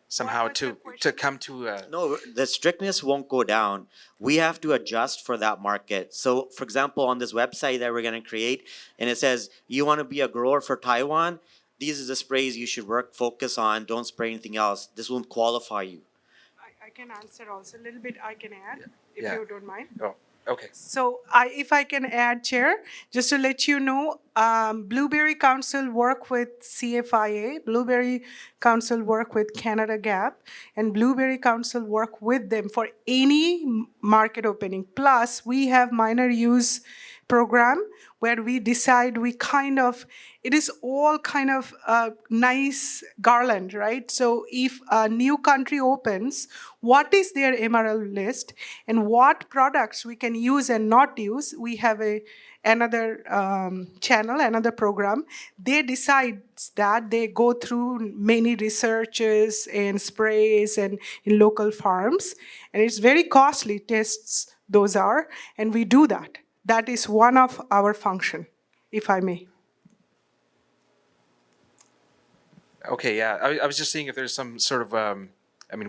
somehow to come to a... No, the strictness won't go down. We have to adjust for that market. So, for example, on this website that we're going to create, and it says, you want to be a grower for Taiwan, these are the sprays you should focus on. Don't spray anything else. This won't qualify you. I can answer also a little bit. I can add, if Yeah. you don't mind. Oh, okay. So if I can add, Chair, just to let you know, Blueberry Council work with CFIA, Blueberry Council work with Canada Gap, and Blueberry Council work with them for any market opening. Plus, we have minor use program where we decide it is all kind of a nice garland, right? So if a new country opens, what is their MRL list and what products we can use and not use? We have another channel, another program. They decide that. They go through many researches and sprays and in local farms, and it's very costly tests those are, and we do that. That is one of our function, if I may. Okay, yeah. I was just seeing if there's some sort of,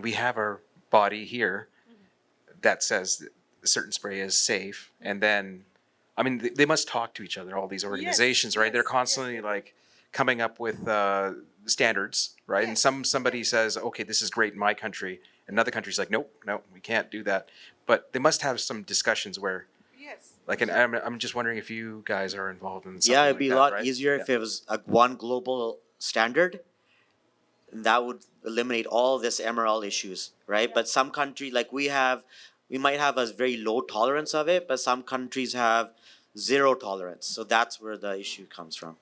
we have our body here that says a certain spray is safe. And then, they must talk to each other, all these organizations, right? They're constantly like coming up with standards, right? And somebody says, okay, this is great in my country. Another country's like, nope, we can't do that. But they must have some discussions where, like, and I'm just wondering if you guys are involved in something Yeah, it'd like be that, a lot right? easier if it was one global standard. That would eliminate all this MRL issues, right? But some country, like we might have a very low tolerance of it, but some countries have zero tolerance. So that's where the issue comes from.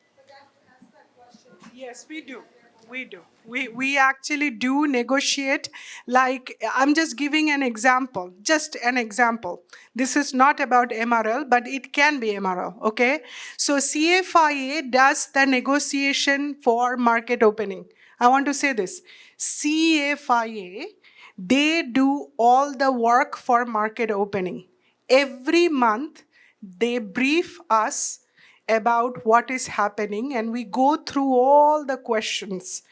Yes, we do. We actually do negotiate. Like, I'm just giving an example, This is not about MRL, but it can be MRL, okay? So CFIA does the negotiation for market opening. I want to say this. CFIA, they do all the work for market opening. Every month, they brief us about what is happening, and we go through all the questions.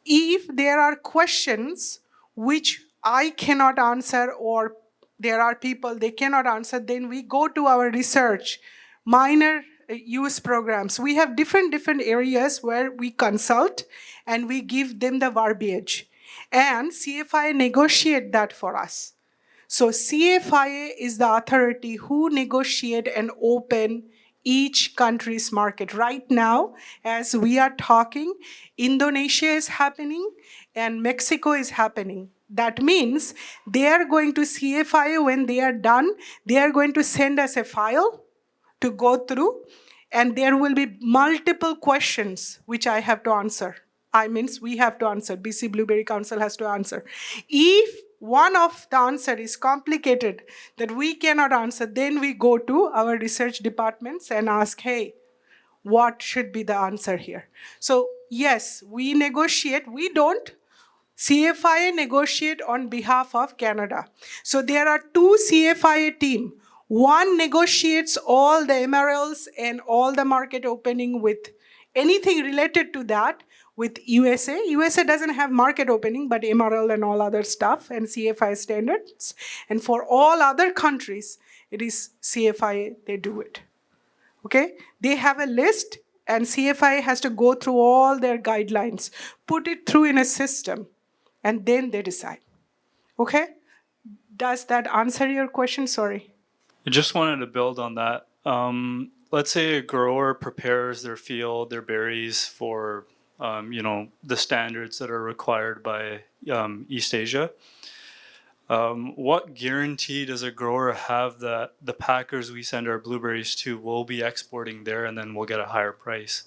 If there are questions which I cannot answer, or there are people they cannot answer, then we go to our research, minor use programs. We have different areas where we consult and we give them the verbiage. And CFIA negotiate that for us. So CFIA is the authority who negotiate and open each country's market. Right now, as we are talking, Indonesia is happening and Mexico is happening. That means they are going to CFIA. When they are done, they are going to send us a file to go through, and there will be multiple questions which I have to answer. We have to answer. BC Blueberry Council has to answer. If one of the answer is complicated that we cannot answer, then we go to our research departments and ask, hey, what should be the answer here? So yes, we negotiate. We don't. CFIA negotiate on behalf of Canada. So there are two CFIA team. One negotiates all the MRLs and all the market opening with anything related to that with USA. USA doesn't have market opening, but MRL and all other stuff and CFIA standards. And for all other countries, it is CFIA, they do it. Okay? They have a list and CFIA has to go through all their guidelines, put it through in a system, and then they decide. Okay? Does that answer your question? Sorry. I just wanted to build on that. Let's say a grower prepares their field, their berries for, the standards that are required by East Asia. What guarantee does a grower have that the packers we send our blueberries to will be exporting there and then we'll get a higher price?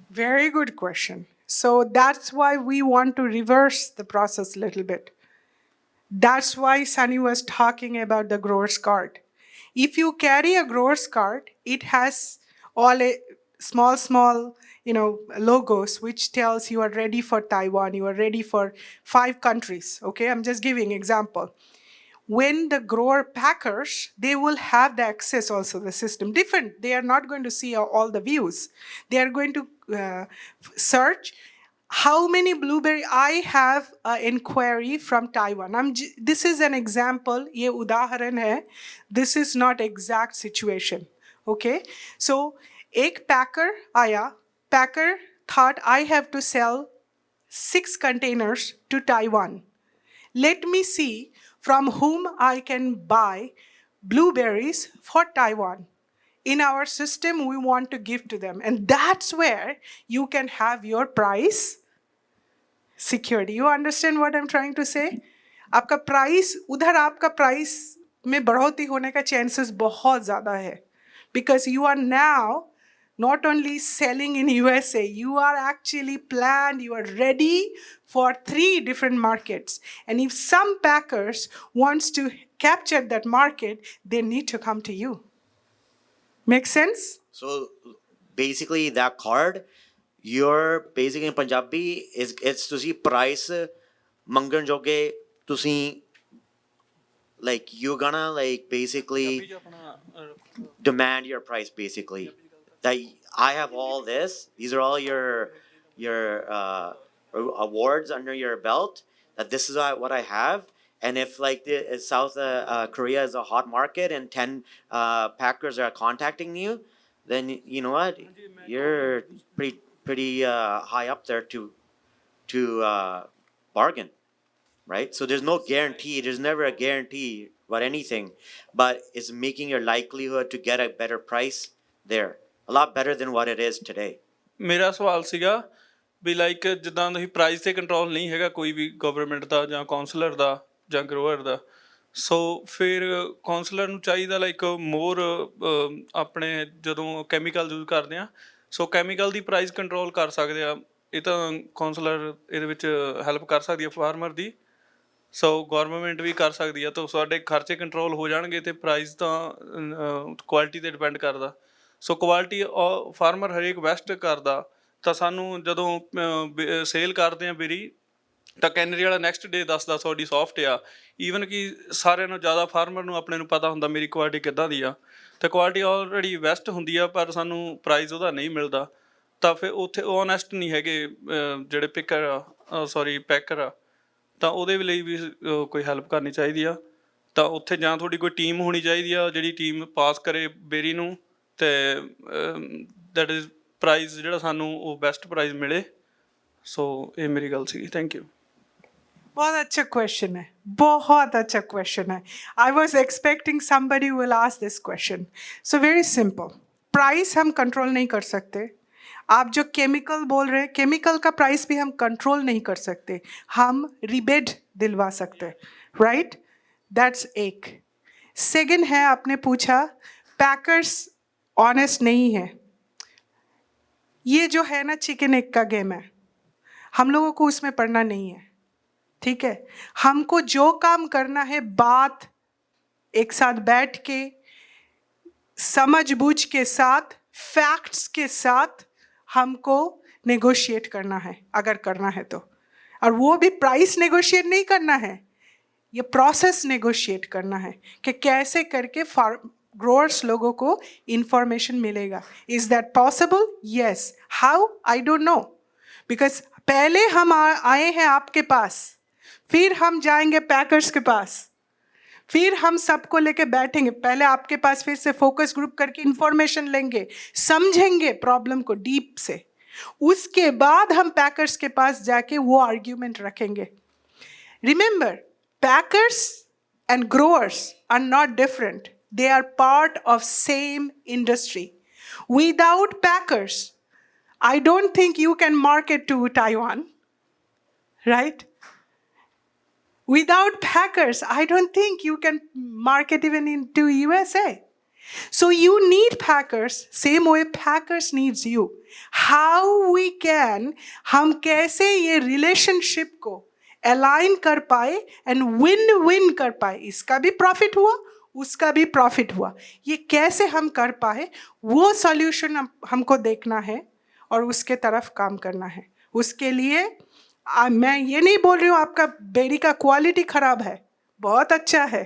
Very good question. So that's why we want to reverse the process a little bit. That's why Sunny was talking about the grower's card. If you carry a grower's card, it has all a small, logos which tells you are ready for Taiwan, you are ready for 5 countries. Okay, I'm just giving example. When the grower packers, they will have the access also the system. Different, they are not going to see all the views. They are going to search how many blueberry. I have an inquiry from Taiwan. This is an example. ये उदाहरण है. This is not exact situation. Okay. So एक packer आया. Packer thought I have to sell 6 containers to Taiwan. Let me see from whom I can buy blueberries for Taiwan. In our system, we want to give to them. And that's where you can have your price security. You understand what I'm trying to say? आपका price, उधर आपका price में बढ़ोतरी होने का chances बहुत ज़्यादा है. Because you are now not only selling in USA, you are actually planned, you are ready for 3 different markets. And if some packers wants to capture that market, they need to come to you. Make sense? So basically that card, you're basically in Punjabi, it's to see price mangan joge to see, like you're gonna like basically demand your price basically. That I have all this. These are all your awards under your belt. That this is what I have. And if like South Korea is a hot market and 10 packers are contacting you, then you know what, you're pretty high up there to bargain, right? So there's no guarantee. There's never a guarantee about anything, but it's making your likelihood to get a better price there. A lot better than what it is today. ਮੇਰਾ ਸਵਾਲ ਸੀਗਾ ਵੀ like ਜਿੱਦਾਂ ਤੁਸੀਂ price ਤੇ control ਨਹੀਂ ਹੈਗਾ ਕੋਈ ਵੀ government ਦਾ ਜਾਂ ਕਾਉਂਸਲਰ ਦਾ ਜਾਂ ਗਰੋਅਰ ਦਾ, ਸੋ ਫਿਰ ਕਾਉਂਸਲਰ ਨੂੰ ਚਾਹੀਦਾ ਲਾਈਕ ਮੋਰ ਆਪਣੇ ਜਦੋਂ ਕੈਮੀਕਲ ਯੂਜ਼ ਕਰਦੇ ਆ, ਸੋ ਕੈਮੀਕਲ ਦੀ ਪ੍ਰਾਈਸ ਕੰਟਰੋਲ ਕਰ ਸਕਦੇ ਆ. ਇਹ ਤਾਂ ਕਾਉਂਸਲਰ ਇਹਦੇ ਵਿੱਚ ਹੈਲਪ ਕਰ ਸਕਦੀ ਆ ਫਾਰਮਰ ਦੀ, ਸੋ ਗੌਰਮੈਂਟ ਵੀ ਕਰ ਸਕਦੀ ਆ. ਤਾਂ ਸਾਡੇ ਖਰਚੇ ਕੰਟਰੋਲ ਹੋ ਜਾਣਗੇ ਅਤੇ ਪ੍ਰਾਈਸ ਤਾਂ ਕੁਆਲਿਟੀ 'ਤੇ ਡਿਪੈਂਡ ਕਰਦਾ. ਸੋ ਕੁਆਲਿਟੀ ਫਾਰਮਰ ਹਰੇਕ ਬੈਸਟ ਕਰਦਾ, ਤਾਂ ਸਾਨੂੰ ਜਦੋਂ ਸੇਲ ਕਰਦੇ ਹਾਂ ਬੇਰੀ ਤਾਂ ਕੈਨਰੀ ਵਾਲਾ ਨੈਕਸਟ ਡੇ ਦੱਸਦਾ ਤੁਹਾਡੀ ਸੌਫਟ ਆ. ਈਵਨ ਕਿ ਸਾਰਿਆਂ ਨੂੰ ਜ਼ਿਆਦਾ ਫਾਰਮਰ ਨੂੰ ਆਪਣੇ ਨੂੰ ਪਤਾ ਹੁੰਦਾ ਮੇਰੀ ਕੁਆਲਿਟੀ ਕਿੱਦਾਂ ਦੀ ਆ, ਅਤੇ ਕੁਆਲਿਟੀ ਆਲਰੇਡੀ ਬੈਸਟ ਹੁੰਦੀ ਆ, ਪਰ ਸਾਨੂੰ ਪ੍ਰਾਈਜ਼ ਉਹਦਾ ਨਹੀਂ ਮਿਲਦਾ. ਤਾਂ ਫਿਰ ਉੱਥੇ ਓਨੈਸਟ ਨਹੀਂ ਹੈਗੇ ਜਿਹੜੇ ਪੈਕਰ ਆ, ਤਾਂ ਉਹਦੇ ਲਈ ਵੀ ਕੋਈ ਹੈਲਪ ਕਰਨੀ ਚਾਹੀਦੀ ਆ. ਤਾਂ ਉੱਥੇ ਜਾਂ ਤੁਹਾਡੀ ਕੋਈ ਟੀਮ ਹੋਣੀ ਚਾਹੀਦੀ ਆ ਜਿਹੜੀ ਟੀਮ ਪਾਸ ਕਰੇ ਬੇਰੀ ਨੂੰ ਤੇ ਦੈਟ ਇਜ਼ ਪ੍ਰਾਈਜ਼ ਜਿਹੜਾ ਸਾਨੂੰ ਉਹ ਬੈਸਟ ਪ੍ਰਾਈਜ਼ ਮਿਲੇ ਸੋ ਇਹ ਮੇਰੀ ਗੱਲ ਸੀਗੀ ਥੈਂਕ ਯੂ बहुत अच्छा क्वेश्चन है, बहुत अच्छा क्वेश्चन है. I was expecting somebody will ask this question. So very simple. Price हम कंट्रोल नहीं कर सकते. आप जो केमिकल बोल रहे हैं, केमिकल का प्राइस भी हम कंट्रोल नहीं कर सकते. हम रिबेट दिलवा सकते, राइट? दैट्स एक. सेकंड है, आपने पूछा पैकर्स ऑनेस्ट नहीं है. ये जो है ना चिकन एग का गेम है, हम लोगों को उसमें पढ़ना नहीं है. ठीक है, हमको जो काम करना है बात एक साथ बैठ के समझ-बूझ के साथ फैक्ट्स के साथ हमको नेगोशिएट करना है अगर करना है तो. और वो भी प्राइस नेगोशिएट नहीं करना है, ये प्रोसेस नेगोशिएट करना है कि कैसे करके ग्रोअर्स लोगों को इंफॉर्मेशन मिलेगा. Is that possible? Yes. How? I don't know, because पहले हम आए हैं आपके पास, फिर हम जाएंगे पैकर्स के पास, फिर हम सबको लेके बैठेंगे. पहले आपके पास फिर से फोकस ग्रुप करके इंफॉर्मेशन लेंगे, समझेंगे प्रॉब्लम को डीप से. उसके बाद हम पैकर्स के पास जाके वो आर्ग्यूमेंट रखेंगे. Remember, packers and growers are not different, they are part of same industry. Without packers I don't think you can market to Taiwan, right? Without packers, I don't think you can market even into USA. So you need packers, same way packers needs you. How we can, हम कैसे ये relationship को align कर पाए and win-win कर पाए, इसका भी profit हुआ, उसका भी profit हुआ. ये कैसे हम कर पाए, वो solution हमको देखना है और उसके तरफ काम करना है. उसके लिए मैं ये नहीं बोल रही हूँ आपका बेरी का क्वालिटी ख़राब है, बहुत अच्छा है,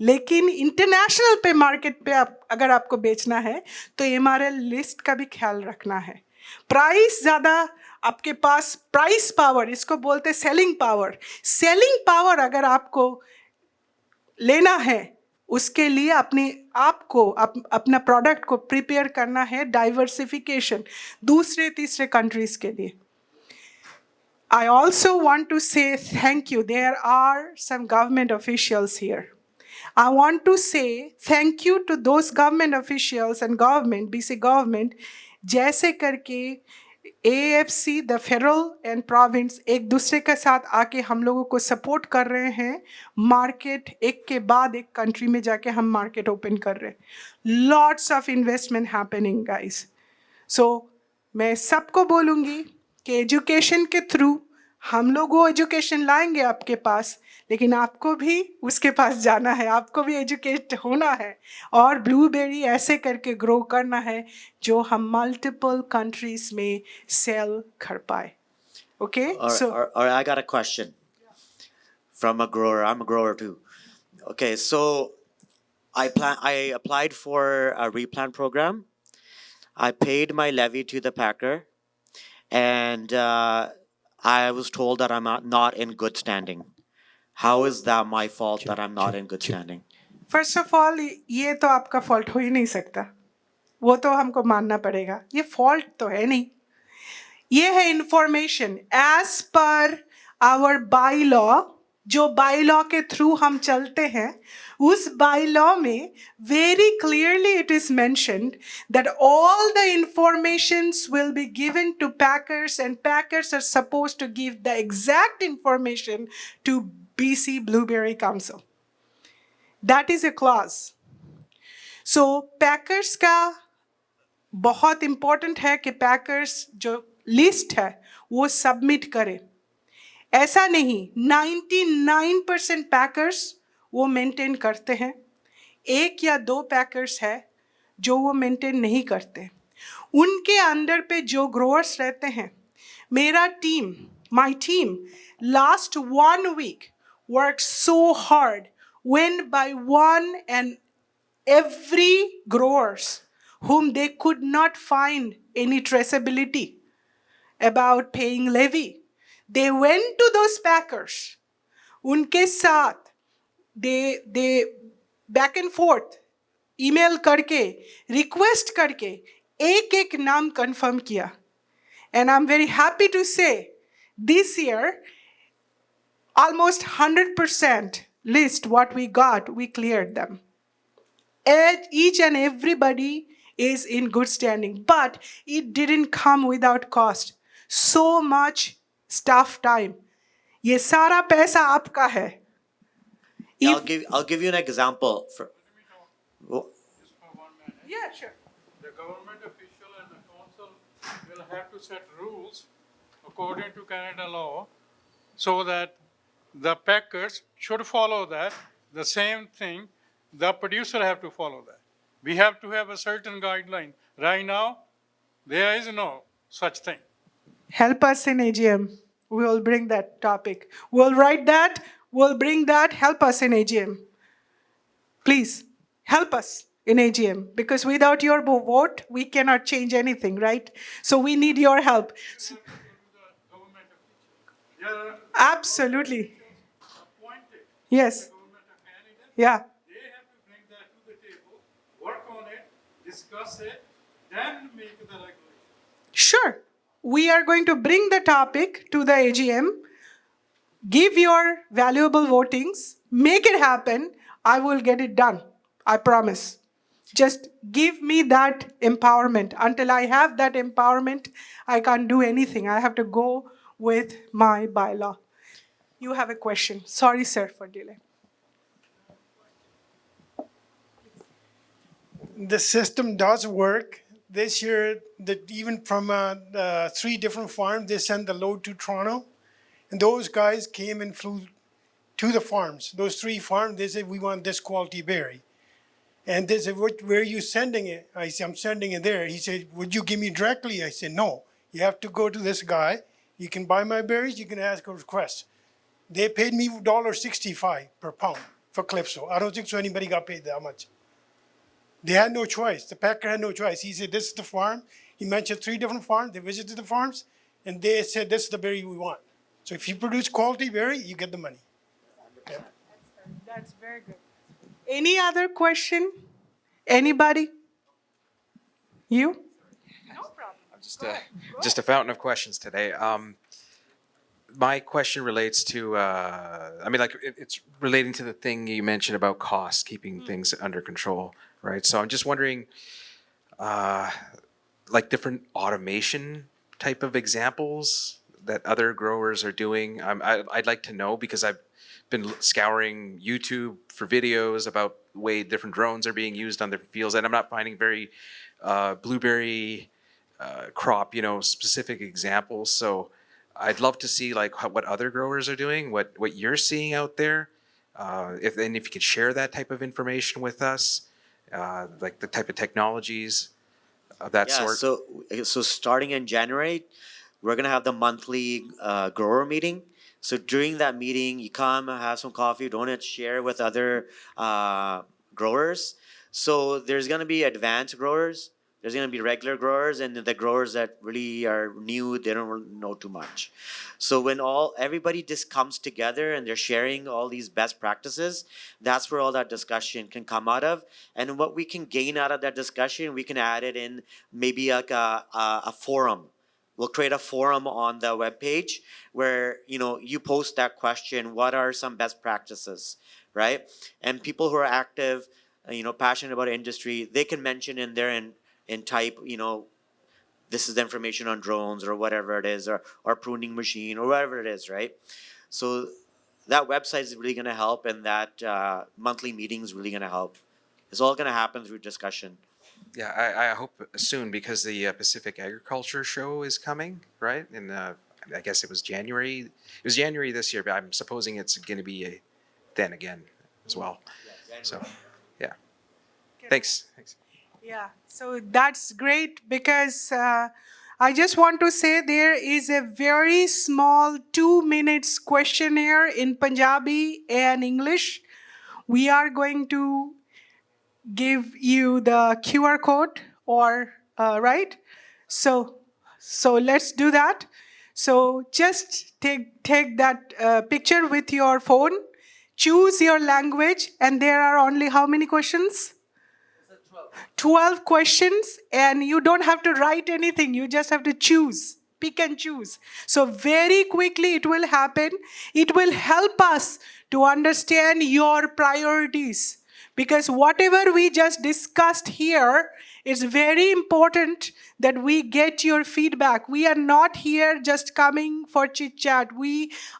लेकिन इंटरनेशनल पे मार्केट पे अगर आपको बेचना है तो एमआरएल लिस्ट का भी ख्याल रखना है. प्राइस ज़्यादा आपके पास, प्राइस पावर इसको बोलते सेलिंग पावर. सेलिंग पावर अगर आपको लेना है, उसके लिए अपने आप को अपना प्रोडक्ट को प्रिपेयर करना है डाइवर्सिफिकेशन दूसरे तीसरे कंट्रीज के लिए. I also want to say thank you. There are some government officials here. I want to say thank you to those government officials and government, BC government, जैसे करके AFC, the federal and province एक दूसरे के साथ आके हम लोगों को सपोर्ट कर रहे हैं. मार्केट एक के बाद एक कंट्री में जाके हम मार्केट ओपन कर रहे हैं. Lots of investment happening guys. So मैं सबको बोलूँगी कि एजुकेशन के थ्रू हम लोग वो एजुकेशन लाएंगे आपके पास, लेकिन आपको भी उसके पास जाना है, आपको भी एजुकेट होना है और ब्लूबेरी ऐसे करके ग्रो करना है जो हम मल्टीपल कंट्रीज में सेल कर पाए. Okay? Or I got a question from a grower. I'm a grower too. Okay, so I applied for a replant program. I paid my levy to the packer, and I was told that I'm not in good standing. How is that my fault that I'm not in good standing? First of all, ये तो आपका fault हो ही नहीं सकता, वो तो हमको मानना पड़ेगा. ये फॉल्ट तो है नहीं, ये है information as per our bylaw. जो बाई लॉ के थ्रू हम चलते हैं, उस बाई लॉ में very clearly it is mentioned that all the informations will be given to packers and packers are supposed to give the exact information to BC Blueberry Council. That is a clause. So packers का बहुत important है कि packers जो list है वो submit करें. ऐसा नहीं, 99% पैकर्स वो मेंटेन करते हैं, एक या दो पैकर्स है जो वो मेंटेन नहीं करते. उनके अंडर पे जो ग्रोअर्स रहते हैं, मेरा team, my team, last 1 week worked so hard, one by one, and every growers whom they could not find any traceability about paying levy, they went to those packers. उनके साथ they back and forth email करके request करके एक नाम confirm किया. And I'm very happy to say this year almost 100% list what we got, we cleared them. Each and everybody is in good standing, but it didn't come without cost. So much staff time. ये सारा पैसा आपका है. Yeah, I'll give you an example. Yeah, sure. The government official and the council will have to set rules according to Canada law so that the packers should follow that. The same thing, the producer have to follow that. We have to have a certain guideline. Right now, there is no such thing. Help us in AGM. We will bring that topic. We'll write that. We'll bring that. Help us in AGM. Please, help us in AGM. Because without your vote, we cannot change anything, right? So we need your help. Absolutely. Yes. Yeah. They have to bring that to the table, work on it, discuss it, then make the regulation. Sure. We are going to bring the topic to the AGM, give your valuable votings, make it happen. I will get it done. I promise. Just give me that empowerment. Until I have that empowerment, I can't do anything. I have to go with my bylaw. You have a question. Sorry, sir, for delay. The system does work. This year, even from 3 different farms, they sent the load to Toronto. And those guys came and flew to the farms. Those 3 farms, they said, we want this quality berry. And they said, where are you sending it? I said, I'm sending it there. He said, would you give me directly? I said, no. You have to go to this guy. You can buy my berries. You can ask a request. They paid me $1.65 per pound for Calypso. I don't think so anybody got paid that much. They had no choice. The packer had no choice. He said, this is the farm. He mentioned 3 different farms. They visited the farms, and they said, this is the berry we want. So if you produce quality berry, you get the money. Yeah. That's very good. Any other question? Anybody? You? No problem. I'm just a fountain of questions today. My question relates to, it's relating to the thing you mentioned about costs, keeping things under control, right? So I'm just wondering, like different automation type of examples that other growers are doing. I'd like to know, because I've been scouring YouTube for videos about the way different drones are being used on different fields, and I'm not finding very blueberry crop, specific examples. So I'd love to see what other growers are doing, what you're seeing out there, if you could share that type of information with us, like the type of technologies of that sort. So starting in January, we're gonna have the monthly grower meeting. So during that meeting, you come, have some coffee, donuts, share with other growers. So there's gonna be advanced growers, there's gonna be regular growers, and the growers that really are new, they don't really know too much. So when everybody just comes together and they're sharing all these best practices, that's where all that discussion can come out of. And what we can gain out of that discussion, we can add it in maybe like a forum. We'll create a forum on the webpage where you post that question, what are some best practices, right? And people who are active, passionate about industry, they can mention in there and type, this is the information on drones or whatever it is, or pruning machine or whatever it is, right? So that website is really gonna help, and that monthly meeting is really gonna help. It's all gonna happen through discussion. Yeah, I hope soon, because the Pacific Agriculture Show is coming, right? And I guess it was January. It was January this year, but I'm supposing it's going to be then again as well. So, yeah. Thanks. Yeah, so that's great, because I just want to say there is a very small 2 minutes questionnaire in Punjabi and English. We are going to give you the QR code, or right? So let's do that. So just take that picture with your phone, choose your language, and there are only how many questions? 12 questions, and you don't have to write anything. You just have to choose, pick and choose. So very quickly it will happen. It will help us to understand your priorities, because whatever we just discussed here is very important that we get your feedback. We are not here just coming for chit chat.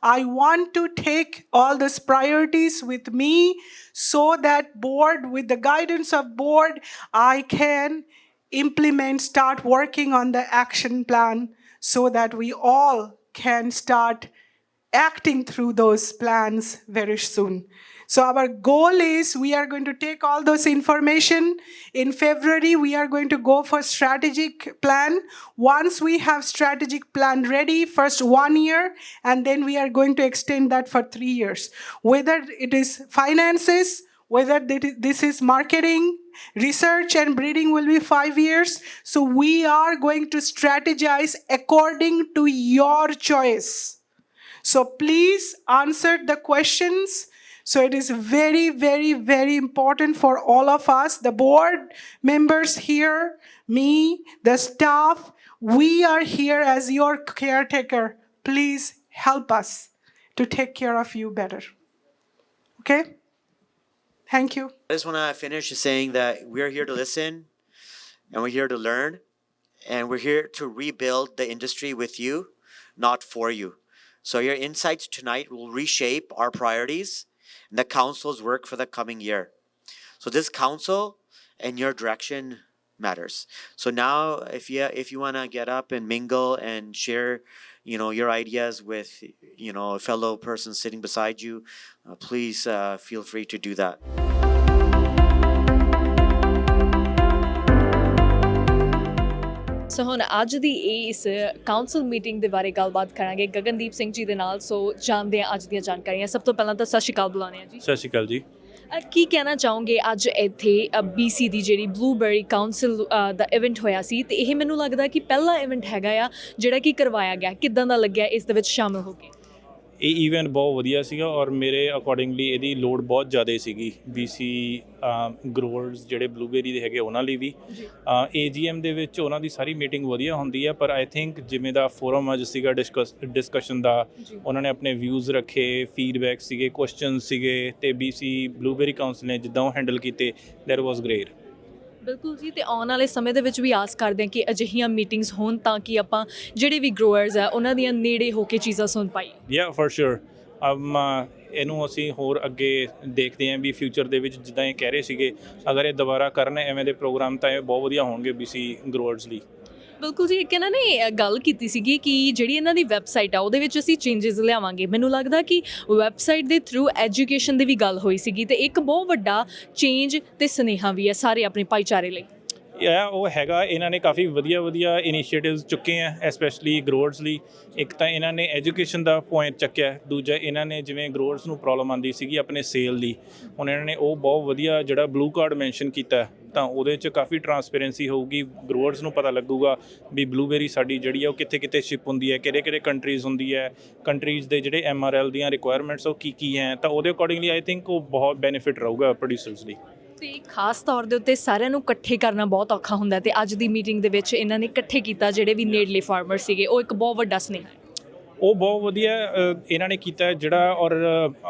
I want to take all these priorities with me so that board, with the guidance of board, I can start working on the action plan so that we all can start acting through those plans very soon. So our goal is we are going to take all those information. In February, we are going to go for strategic plan. Once we have strategic plan ready, first 1 year, and then we are going to extend that for 3 years. Whether it is finances, whether this is marketing, research and breeding will be 5 years. So we are going to strategize according to your choice. So please answer the questions. So it is very, very, very important for all of us, the board members here, me, the staff. We are here as your caretaker. Please help us to take care of you better. Okay? Thank you. I just want to finish saying that we're here to listen, and we're here to learn, and we're here to rebuild the industry with you, not for you. So your insights tonight will reshape our priorities and the council's work for the coming year. So this council and your direction matters. So now if you want to get up and mingle and share, your ideas with, a fellow person sitting beside you, please feel free to do that. ਸੋ ਹੁਣ ਅੱਜ ਦੀ ਇਸ council meeting ਦੇ ਬਾਰੇ ਗੱਲਬਾਤ ਕਰਾਂਗੇ ਗਗਨਦੀਪ ਸਿੰਘ ਜੀ ਦੇ ਨਾਲ। ਸੋ ਜਾਣਦੇ ਹਾਂ ਅੱਜ ਦੀਆਂ ਜਾਣਕਾਰੀਆਂ। ਸਭ ਤੋਂ ਪਹਿਲਾਂ ਤਾਂ ਸਤਿ ਸ਼੍ਰੀ ਅਕਾਲ ਬੁਲਾਉਂਦੇ ਹਾਂ ਜੀ। ਸਤਿ ਸ਼੍ਰੀ ਅਕਾਲ ਜੀ। ਕੀ ਕਹਿਣਾ ਚਾਹੋਗੇ ਅੱਜ ਇੱਥੇ BC ਦੀ ਜਿਹੜੀ ਬਲੂਬੈਰੀ ਕਾਉਂਸਲ ਦਾ ਇਵੈਂਟ ਹੋਇਆ ਸੀ, ਤੇ ਇਹ ਮੈਨੂੰ ਲੱਗਦਾ ਕਿ ਪਹਿਲਾ ਇਵੈਂਟ ਹੈਗਾ ਆ ਜਿਹੜਾ ਕਿ ਕਰਵਾਇਆ ਗਿਆ, ਕਿੱਦਾਂ ਦਾ ਲੱਗਿਆ ਇਸ ਦੇ ਵਿੱਚ ਸ਼ਾਮਲ ਹੋ ਕੇ? ਇਹ ਈਵੈਂਟ ਬਹੁਤ ਵਧੀਆ ਸੀਗਾ ਔਰ ਮੇਰੇ ਅਕੋਰਡਿੰਗਲੀ ਇਹਦੀ ਲੋੜ ਬਹੁਤ ਜ਼ਿਆਦਾ ਸੀਗੀ BC ਗਰੋਅਰਸ ਜਿਹੜੇ ਬਲੂਬੇਰੀ ਦੇ ਹੈਗੇ ਉਹਨਾਂ ਲਈ ਵੀ। AGM ਦੇ ਵਿੱਚ ਉਹਨਾਂ ਦੀ ਸਾਰੀ ਮੀਟਿੰਗ ਵਧੀਆ ਹੁੰਦੀ ਹੈ, ਪਰ ਆਈ ਥਿੰਕ ਜਿਵੇਂ ਦਾ ਫੋਰਮ ਅੱਜ ਸੀਗਾ ਡਿਸਕਸ਼ਨ ਦਾ, ਉਹਨਾਂ ਨੇ ਆਪਣੇ ਵਿਊਜ਼ ਰੱਖੇ, ਫੀਡਬੈਕ ਸੀਗੇ, ਕੁਐਸਚਨ ਸੀਗੇ, ਅਤੇ BC ਬਲੂਬੇਰੀ ਕਾਉਂਸਲ ਨੇ ਜਿੱਦਾਂ ਉਹ ਹੈਂਡਲ ਕੀਤੇ, ਦੈਟ ਵਾਜ਼ ਗ੍ਰੇਟ। ਬਿਲਕੁਲ ਜੀ, ਅਤੇ ਆਉਣ ਵਾਲੇ ਸਮੇਂ ਦੇ ਵਿੱਚ ਵੀ ਆਸ ਕਰਦੇ ਹਾਂ ਕਿ ਅਜਿਹੀਆਂ ਮੀਟਿੰਗਸ ਹੋਣ ਤਾਂ ਕਿ ਆਪਾਂ ਜਿਹੜੇ ਵੀ ਗਰੋਅਰਸ ਆ ਉਹਨਾਂ ਦੀਆਂ ਨੇੜੇ ਹੋ ਕੇ ਚੀਜ਼ਾਂ ਸੁਣ ਪਾਈਏ। ਯਾ ਫॉर ਸ਼ੋਰ। ਇਹਨੂੰ ਅਸੀਂ ਹੋਰ ਅੱਗੇ ਦੇਖਦੇ ਹਾਂ ਵੀ ਫਿਊਚਰ ਦੇ ਵਿੱਚ ਜਿੱਦਾਂ ਇਹ ਕਹਿ ਰਹੇ ਸੀਗੇ, ਅਗਰ ਇਹ ਦੁਬਾਰਾ ਕਰਨ ਐਵੇਂ ਦੇ ਪ੍ਰੋਗਰਾਮ ਤਾਂ ਇਹ ਬਹੁਤ ਵਧੀਆ ਹੋਣਗੇ BC ਗਰੋਅਰਸ ਲਈ। ਬਿਲਕੁਲ ਜੀ, ਇੱਕ ਇਹਨਾਂ ਨੇ ਗੱਲ ਕੀਤੀ ਸੀਗੀ ਕਿ ਜਿਹੜੀ ਇਹਨਾਂ ਦੀ ਵੈਬਸਾਈਟ ਆ ਉਹਦੇ ਵਿੱਚ ਅਸੀਂ ਚੇਂਜਸ ਲਿਆਵਾਂਗੇ। ਮੈਨੂੰ ਲੱਗਦਾ ਕਿ ਵੈਬਸਾਈਟ ਦੇ ਥਰੂ ਐਜੂਕੇਸ਼ਨ ਦੀ ਵੀ ਗੱਲ ਹੋਈ ਸੀਗੀ, ਅਤੇ ਇੱਕ ਬਹੁਤ ਵੱਡਾ ਚੇਂਜ ਅਤੇ ਸੁਨੇਹਾ ਵੀ ਹੈ ਸਾਰੇ ਆਪਣੇ ਭਾਈਚਾਰੇ ਲਈ। ਉਹ ਹੈਗਾ, ਇਹਨਾਂ ਨੇ ਕਾਫੀ ਵਧੀਆ ਇਨੀਸ਼ੀਏਟਿਵਸ ਚੁੱਕੇ ਆ ਐਸਪੈਸ਼ਲੀ ਗਰੋਅਰਸ ਲਈ। ਇੱਕ ਤਾਂ ਇਹਨਾਂ ਨੇ ਐਜੂਕੇਸ਼ਨ ਦਾ ਪੁਆਇੰਟ ਚੱਕਿਆ, ਦੂਜਾ ਇਹਨਾਂ ਨੇ ਜਿਵੇਂ ਗਰੋਅਰਸ ਨੂੰ ਪ੍ਰੋਬਲਮ ਆਉਂਦੀ ਸੀਗੀ ਆਪਣੇ ਸੇਲ ਦੀ, ਹੁਣ ਇਹਨਾਂ ਨੇ ਉਹ ਬਹੁਤ ਵਧੀਆ ਜਿਹੜਾ ਬਲੂ ਕਾਰਡ ਮੈਂਸ਼ਨ ਕੀਤਾ, ਤਾਂ ਉਹਦੇ 'ਚ ਕਾਫੀ ਟਰਾਂਸਪੇਰੈਂਸੀ ਹੋਊਗੀ, ਗਰੋਅਰਸ ਨੂੰ ਪਤਾ ਲੱਗੂਗਾ ਵੀ ਬਲੂਬੇਰੀ ਸਾਡੀ ਜਿਹੜੀ ਆ ਉਹ ਕਿੱਥੇ ਸ਼ਿਪ ਹੁੰਦੀ ਹੈ, ਕਿਹੜੇ ਕੰਟਰੀਜ਼ ਹੁੰਦੀ ਹੈ, ਕੰਟਰੀਜ਼ ਦੇ ਜਿਹੜੇ MRL ਦੀਆਂ ਰਿਕੁਆਇਰਮੈਂਟਸ ਉਹ ਕੀ ਹੈ, ਤਾਂ ਉਹਦੇ ਅਕੋਰਡਿੰਗਲੀ ਆਈ ਥਿੰਕ ਉਹ ਬਹੁਤ ਬੈਨੀਫਿਟ ਰਹੂਗਾ ਪ੍ਰੋਡਿਊਸਰਸ ਲਈ। ਅਤੇ ਖਾਸ ਤੌਰ ਦੇ ਉੱਤੇ ਸਾਰਿਆਂ ਨੂੰ ਇਕੱਠੇ ਕਰਨਾ ਬਹੁਤ ਔਖਾ ਹੁੰਦਾ, ਅਤੇ ਅੱਜ ਦੀ ਮੀਟਿੰਗ ਦੇ ਵਿੱਚ ਇਹਨਾਂ ਨੇ ਇਕੱਠੇ ਕੀਤਾ ਜਿਹੜੇ ਵੀ ਨੇੜਲੇ ਫਾਰਮਰ ਸੀਗੇ, ਉਹ ਇੱਕ ਬਹੁਤ ਵੱਡਾ ਸੁਨੇਹਾ ਹੈ। ਉਹ ਬਹੁਤ ਵਧੀਆ ਇਹਨਾਂ ਨੇ ਕੀਤਾ ਜਿਹੜਾ, ਔਰ